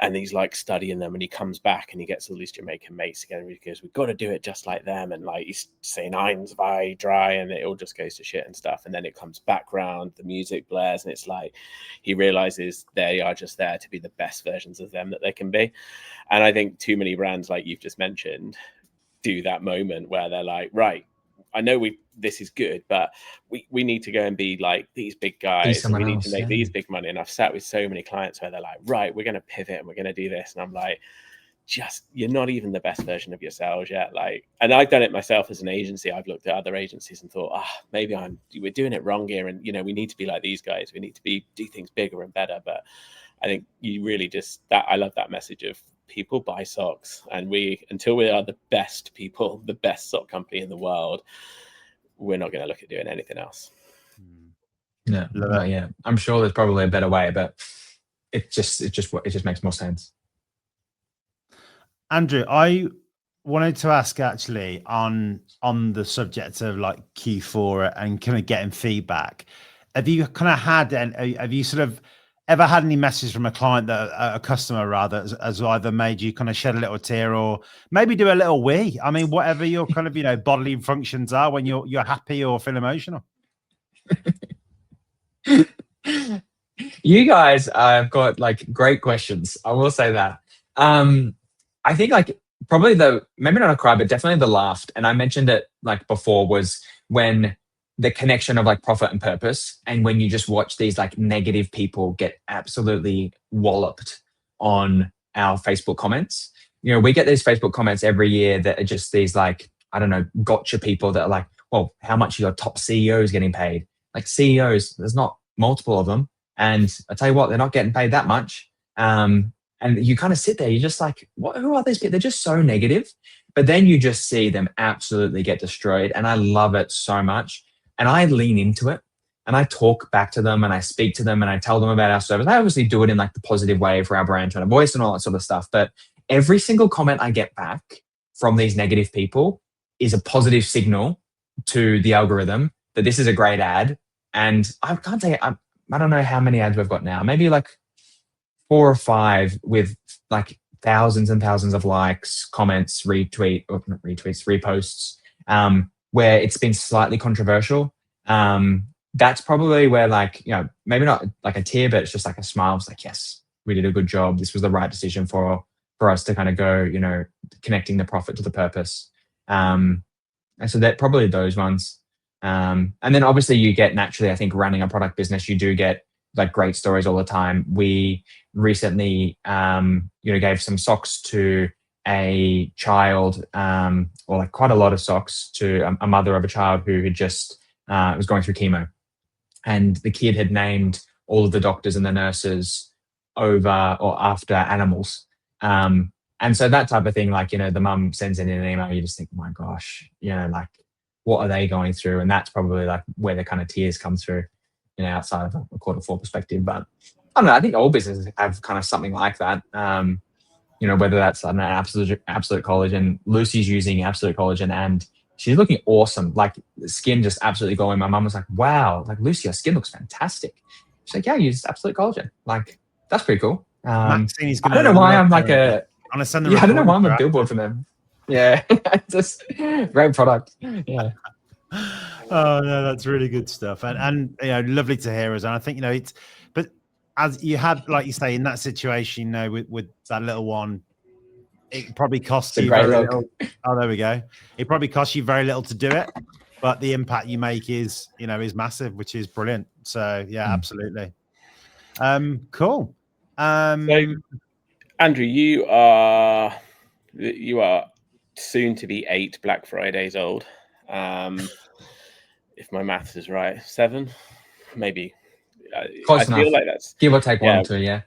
And he's like studying them, and he comes back and he gets all these Jamaican mates together, and he goes, we've got to do it just like them. And like he's saying irons by dry, and it all just goes to shit and stuff. And then it comes back round, the music blares, and it's like he realizes they are just there to be the best versions of them that they can be. And I think too many brands, like you've just mentioned, do that moment where they're like, right, I know this is good, but we need to go and be like these big guys, and we need to make these big money. And I've sat with so many clients where they're like, right, we're going to pivot and we're going to do this. And I'm like, you're not even the best version of yourselves yet. Like, and I've done it myself as an agency. I've looked at other agencies and thought, maybe we're doing it wrong here. And, we need to be like these guys. We need to do things bigger and better. But I think you really I love that message of people buy socks, and until we are the best people, the best sock company in the world, we're not going to look at doing anything else. Yeah, yeah. I'm sure there's probably a better way, but it just makes more sense. Andrew, I wanted to ask actually on the subject of like Q4 and kind of getting feedback. Have you kind of have you sort of ever had any messages from a client a customer rather has either made you kind of shed a little tear or maybe do a little wee? I mean, whatever your kind of, bodily functions are when you're happy or feel emotional. You guys have got like great questions. I will say that. I think like probably maybe not a cry, but definitely the laugh. And I mentioned it like before was when the connection of like profit and purpose. And when you just watch these like negative people get absolutely walloped on our Facebook comments. We get these Facebook comments every year that are just these like, I don't know, gotcha people that are like, well, how much are your top CEOs getting paid? Like CEOs, there's not multiple of them. And I tell you what, they're not getting paid that much. And you kind of sit there, you're just like, who are these people? They're just so negative. But then you just see them absolutely get destroyed. And I love it so much. And I lean into it and I talk back to them and I speak to them and I tell them about our service. I obviously do it in like the positive way for our brand tone of voice and all that sort of stuff. But every single comment I get back from these negative people is a positive signal to the algorithm that this is a great ad. And I can't say, I don't know how many ads we've got now, maybe like 4 or 5 with like thousands and thousands of likes, comments, reposts, where it's been slightly controversial. That's probably where like, maybe not like a tear, but it's just like a smile. It's like, yes, we did a good job. This was the right decision for us to kind of go, connecting the profit to the purpose. And so that probably those ones. And then obviously you get naturally, I think running a product business, you do get like great stories all the time. We recently, gave some socks to a child, or like quite a lot of socks to a mother of a child who had just was going through chemo, and the kid had named all of the doctors and the nurses over or after animals. And so that type of thing, like, the mum sends in an email, you just think, oh my gosh, like, what are they going through? And that's probably like where the kind of tears come through, outside of a Q4 perspective. But I don't know, I think all businesses have kind of something like that. Whether that's an absolute collagen. Lucy's using absolute collagen and she's looking awesome. Like the skin just absolutely glowing. My mum was like, wow, like Lucy, your skin looks fantastic. She's like, yeah, I use absolute collagen. Like, that's pretty cool. I don't know why I'm like I don't know why I'm a billboard for them. Yeah, just great product. Yeah. Oh no, that's really good stuff, and lovely to hear us. And I think it's, but as you had, like you say, in that situation, with that little one, it probably costs you very little. Oh, there we go. It probably costs you very little to do it, but the impact you make is massive, which is brilliant. So yeah, absolutely. Cool. So, Andrew, you are soon to be 8 Black Fridays old. If my maths is right, 7, maybe. Close enough. Feel like that's give or take 1 or 2, yeah.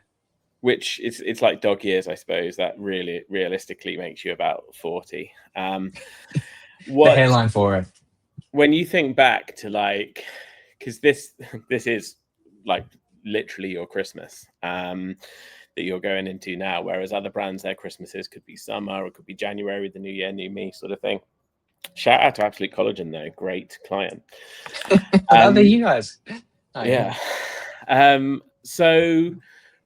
Which it's like dog years, I suppose. That really realistically makes you about 40. The hairline for it. When you think back to like, because this is like literally your Christmas that you're going into now, whereas other brands, their Christmases could be summer or it could be January, the new year, new me sort of thing. Shout out to Absolute Collagen though, great client. They're you guys. Yeah. So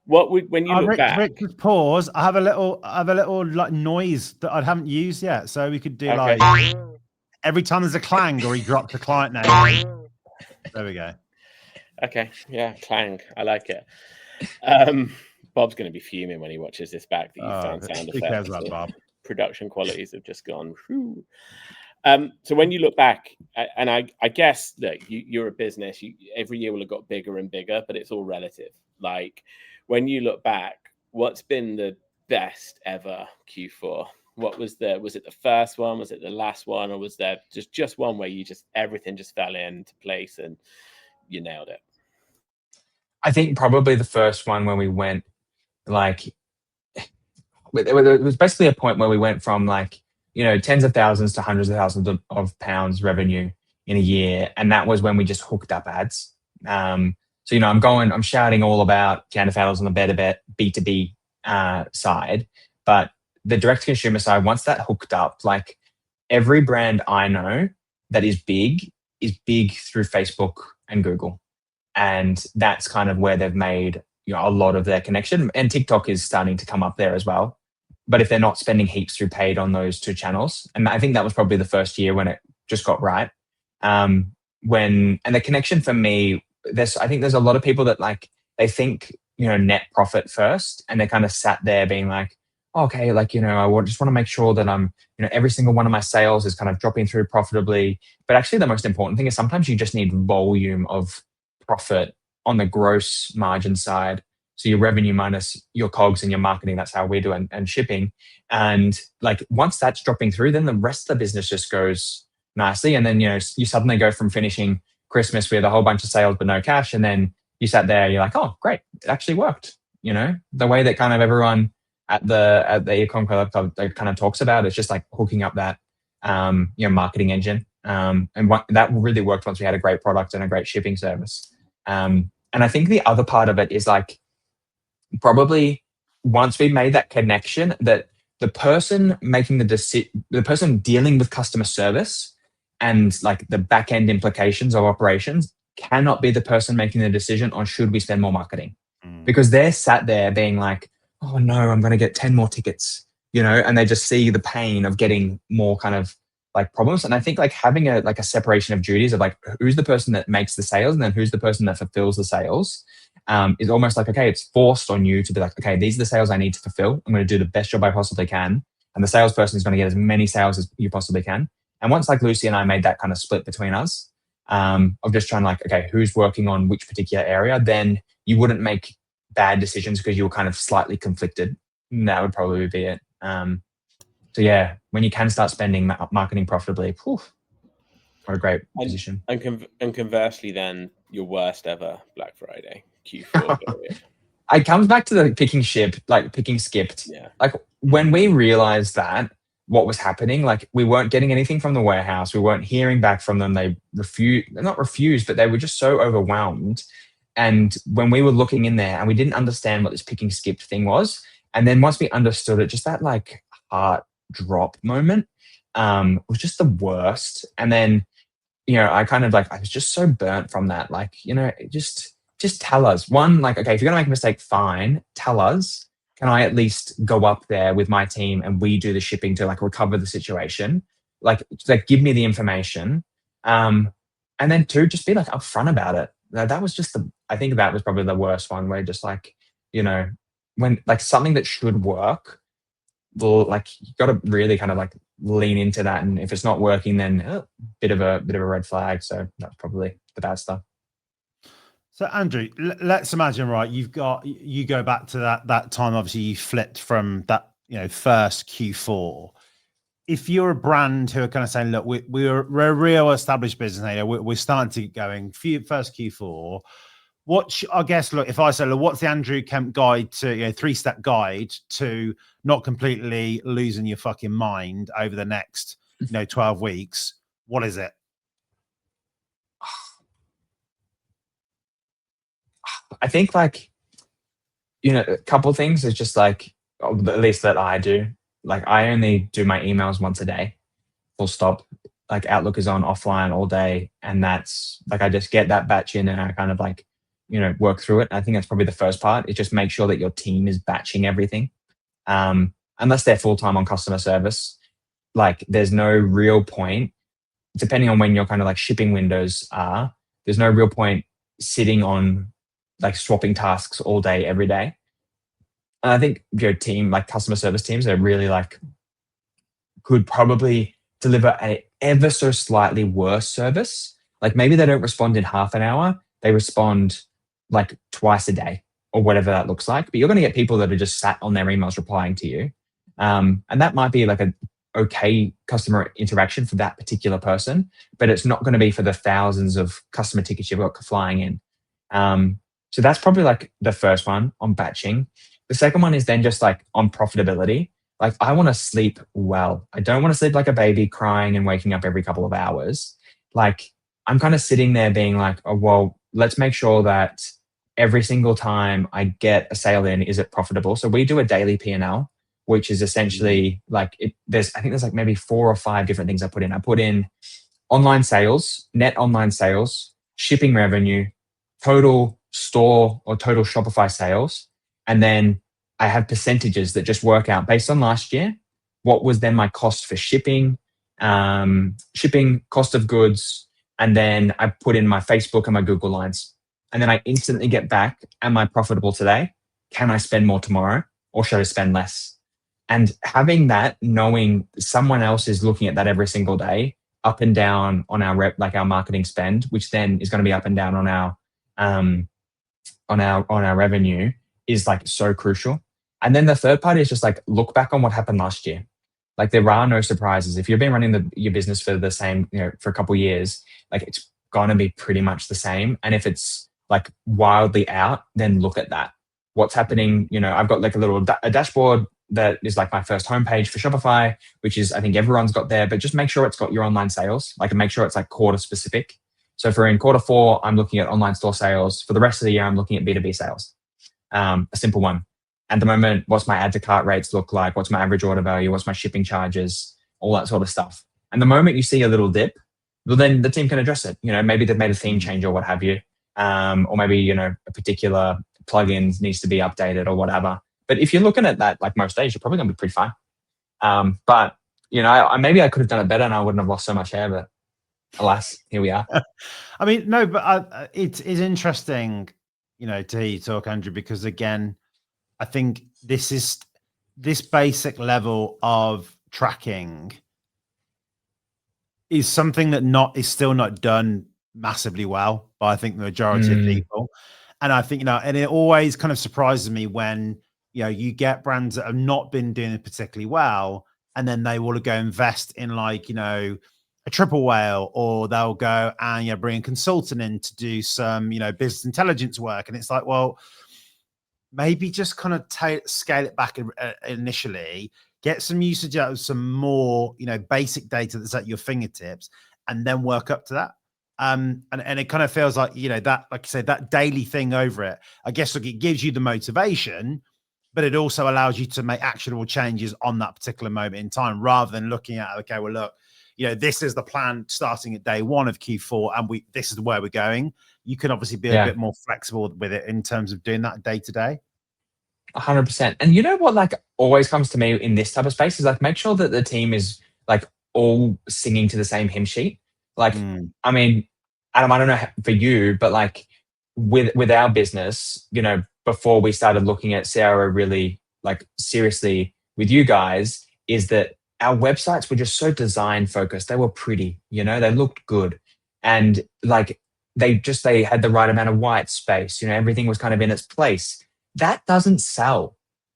when you look back? Rick, just pause. I have a little like noise that I haven't used yet, so we could do Okay. like every time there's a clang or he drops a client name. There we go. Okay, yeah, clang. I like it. Bob's going to be fuming when he watches this back that you found sound Who cares effects. about Bob? Production qualities have just gone. Whew. So when you look back, and I guess that you're a business, every year will have got bigger and bigger, but it's all relative. Like when you look back, what's been the best ever Q4? Was it the first one? Was it the last one? Or was there just one where everything just fell into place and you nailed it? I think probably the first one when we went like, it was basically a point where we went from like, tens of thousands to hundreds of thousands of pounds revenue in a year. And that was when we just hooked up ads. So, I'm shouting all about Counterfeiters on the B2B side, but the direct to consumer side, once that hooked up, like every brand I know that is big through Facebook and Google. And that's kind of where they've made a lot of their connection. And TikTok is starting to come up there as well. But if they're not spending heaps through paid on those two channels, and I think that was probably the first year when it just got right. And the connection for me, I think there's a lot of people that like they think net profit first, and they kind of sat there being like, okay, like I just want to make sure that I'm every single one of my sales is kind of dropping through profitably. But actually, the most important thing is sometimes you just need volume of profit on the gross margin side. So your revenue minus your COGS and your marketing, that's how we do it, and shipping. And like once that's dropping through, then the rest of the business just goes nicely. And then, you suddenly go from finishing Christmas with a whole bunch of sales but no cash. And then you sat there, you're like, oh, great, it actually worked. The way that kind of everyone at the Econ Club kind of talks about, it's just like hooking up that, marketing engine. And that really worked once we had a great product and a great shipping service. And I think the other part of it is like, probably once we made that connection that the person making the person dealing with customer service and like the back end implications of operations cannot be the person making the decision on should we spend more marketing, because they're sat there being like, oh no, I'm going to get 10 more tickets, and they just see the pain of getting more kind of like problems. And I think like having a separation of duties of like who's the person that makes the sales and then who's the person that fulfills the sales is almost like, okay, it's forced on you to be like, okay, these are the sales I need to fulfill. I'm going to do the best job I possibly can. And the salesperson is going to get as many sales as you possibly can. And once like Lucy and I made that kind of split between us of just trying to like, okay, who's working on which particular area, then you wouldn't make bad decisions because you were kind of slightly conflicted. And that would probably be it. So yeah, when you can start spending marketing profitably, what a great position. And conversely, then your worst ever Black Friday Q4 period. It comes back to the picking skipped. Yeah. Like when we realized that what was happening, like we weren't getting anything from the warehouse, we weren't hearing back from them. They not refused, but they were just so overwhelmed. And when we were looking in there and we didn't understand what this picking skipped thing was, and then once we understood it, just that like heart drop moment was just the worst. And then I kind of like I was just so burnt from that, like just tell us. One, like, okay, if you're gonna make a mistake, fine, tell us. Can I at least go up there with my team and we do the shipping to like recover the situation? Like give me the information. And then two, just be like upfront about it. That was just I think that was probably the worst one, where just like, when like something that should work, like you got to really kind of like lean into that. And if it's not working, then bit of a red flag. So that's probably the bad stuff. So Andrew, let's imagine, right? You go back to that time. Obviously, you flipped from that, first Q4. If you're a brand who are kind of saying, look, we're a real established business here, we're starting to get going. First Q4. I guess, look, if I say, look, what's the Andrew Kemp guide to, 3-step guide to not completely losing your fucking mind over the next, 12 weeks? What is it? I think like, a couple of things is just like, at least that I do. Like I only do my emails once a day, full stop. Like Outlook is on offline all day. And that's like, I just get that batch in and I kind of like, work through it. I think that's probably the first part, is just make sure that your team is batching everything. Unless they're full-time on customer service, like there's no real point, depending on when your kind of like shipping windows are, there's no real point sitting on like swapping tasks all day, every day. And I think your team, like customer service teams, are really like, could probably deliver a ever so slightly worse service. Like maybe they don't respond in half an hour, they respond like twice a day or whatever that looks like. But you're going to get people that are just sat on their emails replying to you. And that might be like a okay customer interaction for that particular person, but it's not going to be for the thousands of customer tickets you've got flying in. So that's probably like the first one on batching. The second one is then just like on profitability. Like I want to sleep well. I don't want to sleep like a baby crying and waking up every couple of hours. Like I'm kind of sitting there being like, oh, well, let's make sure that every single time I get a sale in, is it profitable? So we do a daily P&L, which is essentially like I think there's like maybe 4 or 5 different things I put in. I put in online sales, net online sales, shipping revenue, total store or total Shopify sales. And then I have percentages that just work out based on last year. What was then my cost for shipping, cost of goods. And then I put in my Facebook and my Google lines. And then I instantly get back, am I profitable today? Can I spend more tomorrow? Or should I spend less? And having that, knowing someone else is looking at that every single day, up and down on our our marketing spend, which then is going to be up and down on our revenue, is like so crucial. And then the third part is just like look back on what happened last year. Like there are no surprises. If you've been running your business for the same, for a couple of years, like it's gonna be pretty much the same. And if it's like wildly out, then look at that. What's happening? I've got like a dashboard that is like my first homepage for Shopify, which is, I think everyone's got there, but just make sure it's got your online sales, like make sure it's like quarter specific. So for in quarter 4, I'm looking at online store sales. For the rest of the year, I'm looking at B2B sales. A simple one. At the moment, what's my add to cart rates look like? What's my average order value? What's my shipping charges? All that sort of stuff. And the moment you see a little dip, well, then the team can address it. Maybe they've made a theme change or what have you. Or maybe, a particular plugin needs to be updated or whatever. But if you're looking at that, like most days, you're probably going to be pretty fine. But, maybe I could have done it better and I wouldn't have lost so much hair, but alas, here we are. I mean, no, but it is interesting, to hear you talk, Andrew, because again, I think this basic level of tracking is something that is still not done massively well by I think the majority of people. And I think, and it always kind of surprises me when, you get brands that have not been doing it particularly well, and then they will go invest in like, a triple whale, or they'll go and, bring a consultant in to do some, business intelligence work. And it's like, well, maybe just kind of scale it back initially, get some usage out of some more, basic data that's at your fingertips, and then work up to that. And it kind of feels like, that, like you said, that daily thing over it, I guess, like it gives you the motivation, but it also allows you to make actionable changes on that particular moment in time, rather than looking at, okay, well, look, this is the plan starting at day 1 of Q4, and this is where we're going. You can obviously be a bit more flexible with it in terms of doing that day to day. 100%. And you know what, like always comes to me in this type of space is like, make sure that the team is like all singing to the same hymn sheet. Like, I mean, Adam, I don't know for you, but like with our business, before we started looking at CRO really like seriously with you guys, is that our websites were just so design focused. They were pretty, they looked good. And like, they had the right amount of white space, everything was kind of in its place. That doesn't sell.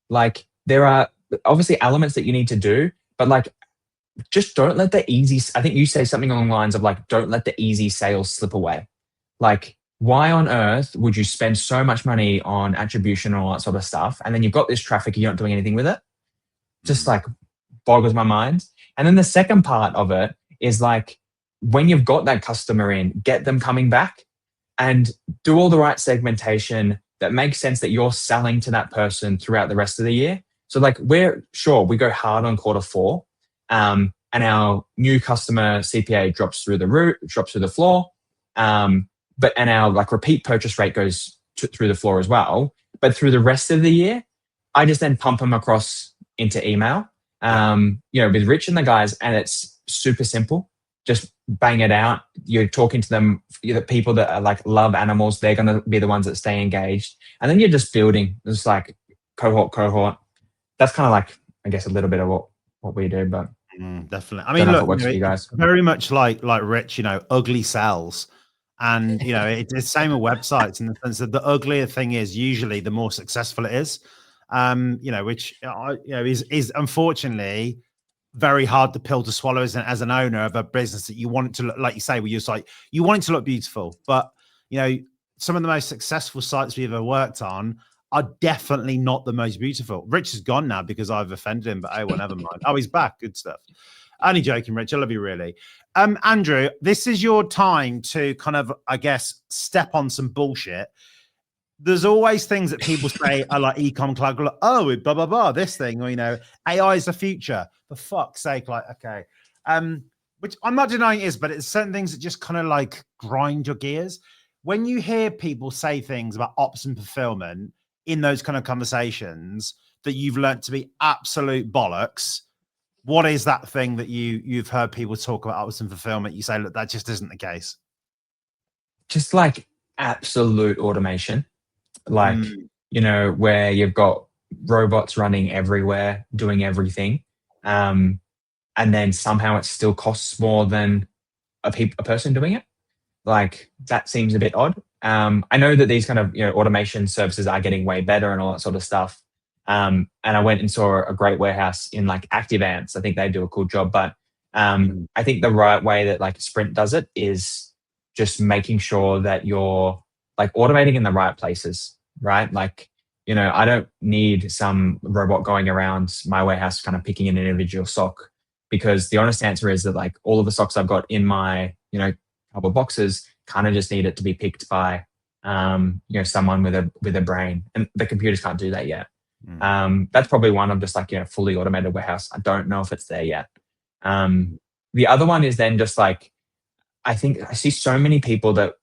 Like there are obviously elements that you need to do, but like, just don't let the easy, I think you say something along the lines of like, don't let the easy sales slip away. Like, why on earth would you spend so much money on attribution and all that sort of stuff? And then you've got this traffic, you're not doing anything with it. Just like boggles my mind. And then the second part of it is like, when you've got that customer in, get them coming back and do all the right segmentation that makes sense that you're selling to that person throughout the rest of the year. So like we go hard on quarter 4. And our new customer CPA drops through the floor. And our like repeat purchase rate goes through the floor as well. But through the rest of the year, I just then pump them across into email, with Rich and the guys, and it's super simple. Just bang it out. You're talking to them, the people that are like love animals. They're going to be the ones that stay engaged. And then you're just building, just like cohort. That's kind of like, I guess, a little bit of what we do, but definitely. I mean, look, it works for you guys. Very much like Rich, ugly sells. And, it's the same with websites in the sense that the uglier thing is usually the more successful it is, which, is unfortunately very hard to pill to swallow as an owner of a business that you want it to look, like you say, with your site, you want it to look beautiful. But, some of the most successful sites we've ever worked on are definitely not the most beautiful. Rich is gone now because I've offended him, but well, never mind. Oh, he's back. Good stuff. Only joking, Rich. I love you, really. Andrew, this is your time to kind of, I guess, step on some bullshit. There's always things that people say are like e-com cloud, blah, blah, blah, this thing, or, AI is the future. For fuck's sake, okay. Which I'm not denying it is, but it's certain things that just kind of like grind your gears. When you hear people say things about ops and fulfillment in those kind of conversations that you've learned to be absolute bollocks, what is that thing that you've heard people talk about ops and fulfillment? You say, look, that just isn't the case. Just like absolute automation, like, where you've got robots running everywhere, doing everything. And then somehow it still costs more than a person doing it. Like, that seems a bit odd. I know that these kind of, automation services are getting way better and all that sort of stuff. And I went and saw a great warehouse in like Active Ants. I think they do a cool job, but I think the right way that like Sprint does it is just making sure that you're like automating in the right places, right? Like, I don't need some robot going around my warehouse kind of picking an individual sock, because the honest answer is that like all of the socks I've got in my, couple of boxes kind of just need it to be picked by, someone with a brain, and the computers can't do that yet. That's probably one of just like, fully automated warehouse. I don't know if it's there yet. The other one is then just like, I think I see so many people that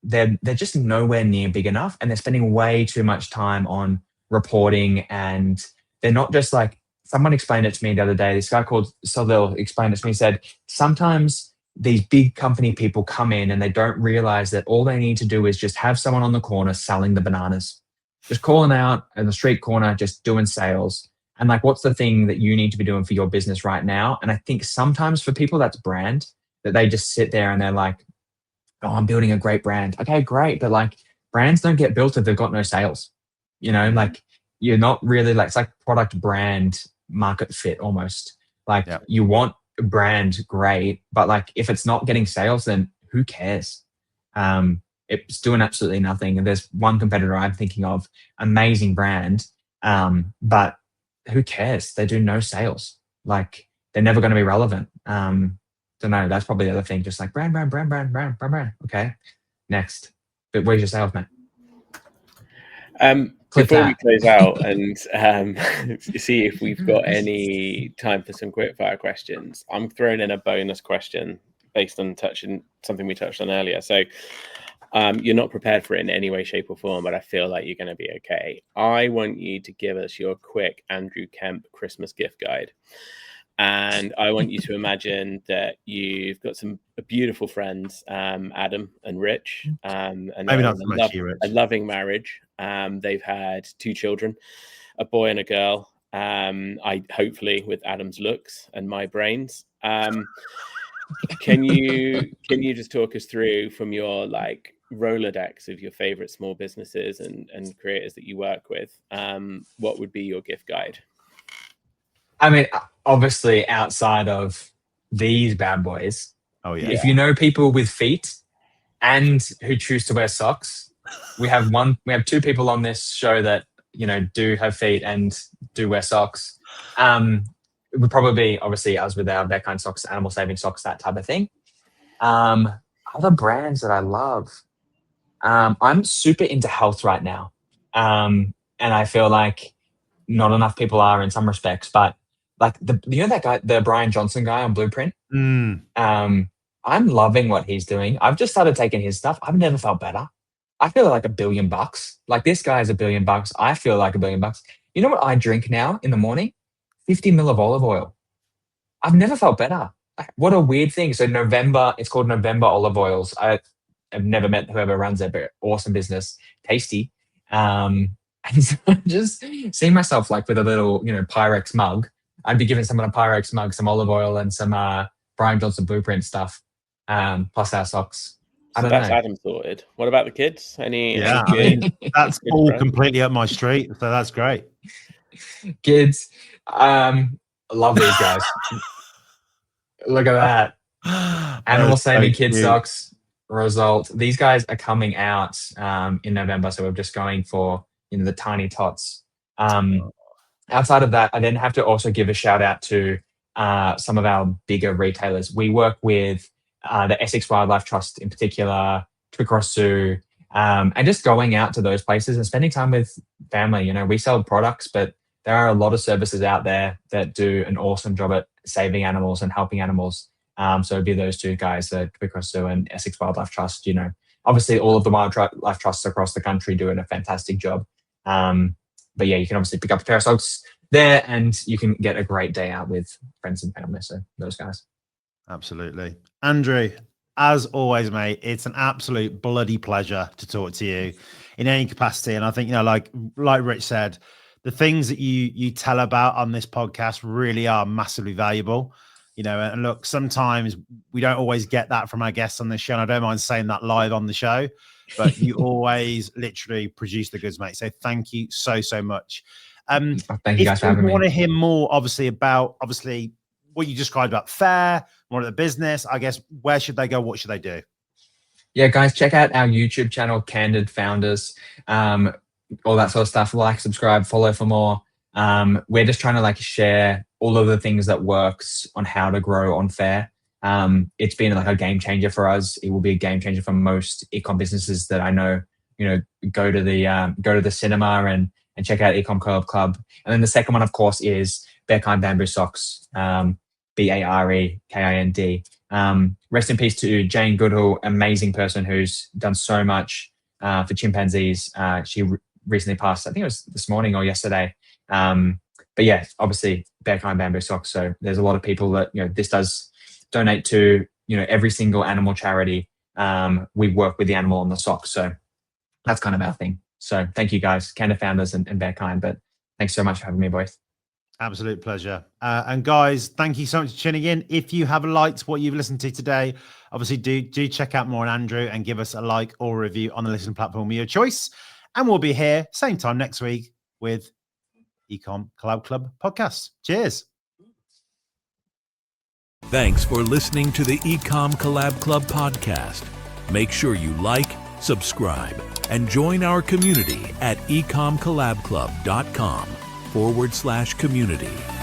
they're just nowhere near big enough, and they're spending way too much time on reporting, and they're not just like, someone explained it to me the other day. This guy called Salil explained it to me. He said, sometimes these big company people come in and they don't realize that all they need to do is just have someone on the corner selling the bananas, just calling out in the street corner, just doing sales. And like, what's the thing that you need to be doing for your business right now? And I think sometimes for people that's brand, that they just sit there and they're like, oh, I'm building a great brand. Okay, great. But like, brands don't get built if they've got no sales. Like, you're not really like, it's like product brand market fit almost. Like, you want a brand, great, but like, if it's not getting sales, then who cares? It's doing absolutely nothing. And there's one competitor I'm thinking of, amazing brand, but who cares? They do no sales. Like, they're never going to be relevant. Don't know. That's probably the other thing. Just like brand. Okay, next. But where's your sales, man? Before we close out and see if we've got any time for some quickfire questions, I'm throwing in a bonus question based on something we touched on earlier. So you're not prepared for it in any way, shape, or form, but I feel like you're going to be okay. I want you to give us your quick Andrew Kemp Christmas gift guide. And I want you to imagine that you've got some beautiful friends, Adam and Rich, and maybe not so much you, Rich. A loving marriage. They've had 2 children, a boy and a girl. I hopefully with Adam's looks and my brains. Can you just talk us through from your like Rolodex of your favorite small businesses and creators that you work with? What would be your gift guide? I mean, obviously outside of these bad boys, if you know people with feet and who choose to wear socks, we have 2 people on this show that, do have feet and do wear socks. It would probably be obviously us with our Bearkind socks, animal saving socks, that type of thing. Other brands that I love. I'm super into health right now. And I feel like not enough people are in some respects, but like that guy, the Brian Johnson guy on Blueprint. I'm loving what he's doing. I've just started taking his stuff. I've never felt better. I feel like $1 billion. Like this guy is $1 billion. I feel like $1 billion. You know what I drink now in the morning? 50 ml of olive oil. I've never felt better. Like, what a weird thing. So November, it's called November Olive Oils. I've never met whoever runs it, but awesome business, tasty. And so I just see myself like with a little, Pyrex mug. I'd be giving someone a Pyrex mug, some olive oil, and some Brian Johnson Blueprint stuff, plus our socks. So that's Adam sorted. What about the kids? Any Yeah, good, I mean, that's good all friends? completely up my street. So that's great. Kids, I love these guys. Look at that. Animal That's so saving kid cute. socks result. These guys are coming out in November, so we're just going for the tiny tots. Outside of that, I then have to also give a shout out to some of our bigger retailers. We work with the Essex Wildlife Trust in particular, Twicross Zoo, and just going out to those places and spending time with family. We sell products, but there are a lot of services out there that do an awesome job at saving animals and helping animals. So it'd be those two guys, the Twicross Zoo and Essex Wildlife Trust. Obviously all of the wildlife trusts across the country doing a fantastic job. But yeah, you can obviously pick up a pair of socks there and you can get a great day out with friends and family. So those guys. Absolutely. Andrew, as always, mate, it's an absolute bloody pleasure to talk to you in any capacity. And I think, like Rich said, the things that you tell about on this podcast really are massively valuable. And look, sometimes we don't always get that from our guests on this show. And I don't mind saying that live on the show, but you always literally produce the goods, mate. So thank you so much. Thank you guys for having me. If you want to hear more, about what you described about Fair, more of the business, I guess, where should they go? What should they do? Yeah, guys, check out our YouTube channel, Candid Founders, all that sort of stuff. Like, subscribe, follow for more. We're just trying to share all of the things that works on how to grow on Fair. It's been like a game changer for us. It will be a game changer for most ecom businesses that I know. Go to the cinema and check out Ecom Club. And then the second one, of course, is Bearkind Bamboo Socks. BAREKIND. Rest in peace to Jane Goodall, amazing person who's done so much for chimpanzees. She recently passed, I think it was this morning or yesterday. But yeah, obviously Bearkind Bamboo Socks. So there's a lot of people that, this does donate to, every single animal charity. We work with the animal on the socks. So that's kind of our thing. So thank you guys, Candid Founders and Bearkind. But thanks so much for having me, boys. Absolute pleasure. And guys, thank you so much for tuning in. If you have liked what you've listened to today, obviously do check out more on Andrew and give us a like or review on the listening platform of your choice. And we'll be here same time next week with Ecom Collab Club podcast. Cheers. Thanks for listening to the Ecom Collab Club podcast. Make sure you like, subscribe, and join our community at ecomcollabclub.com/community.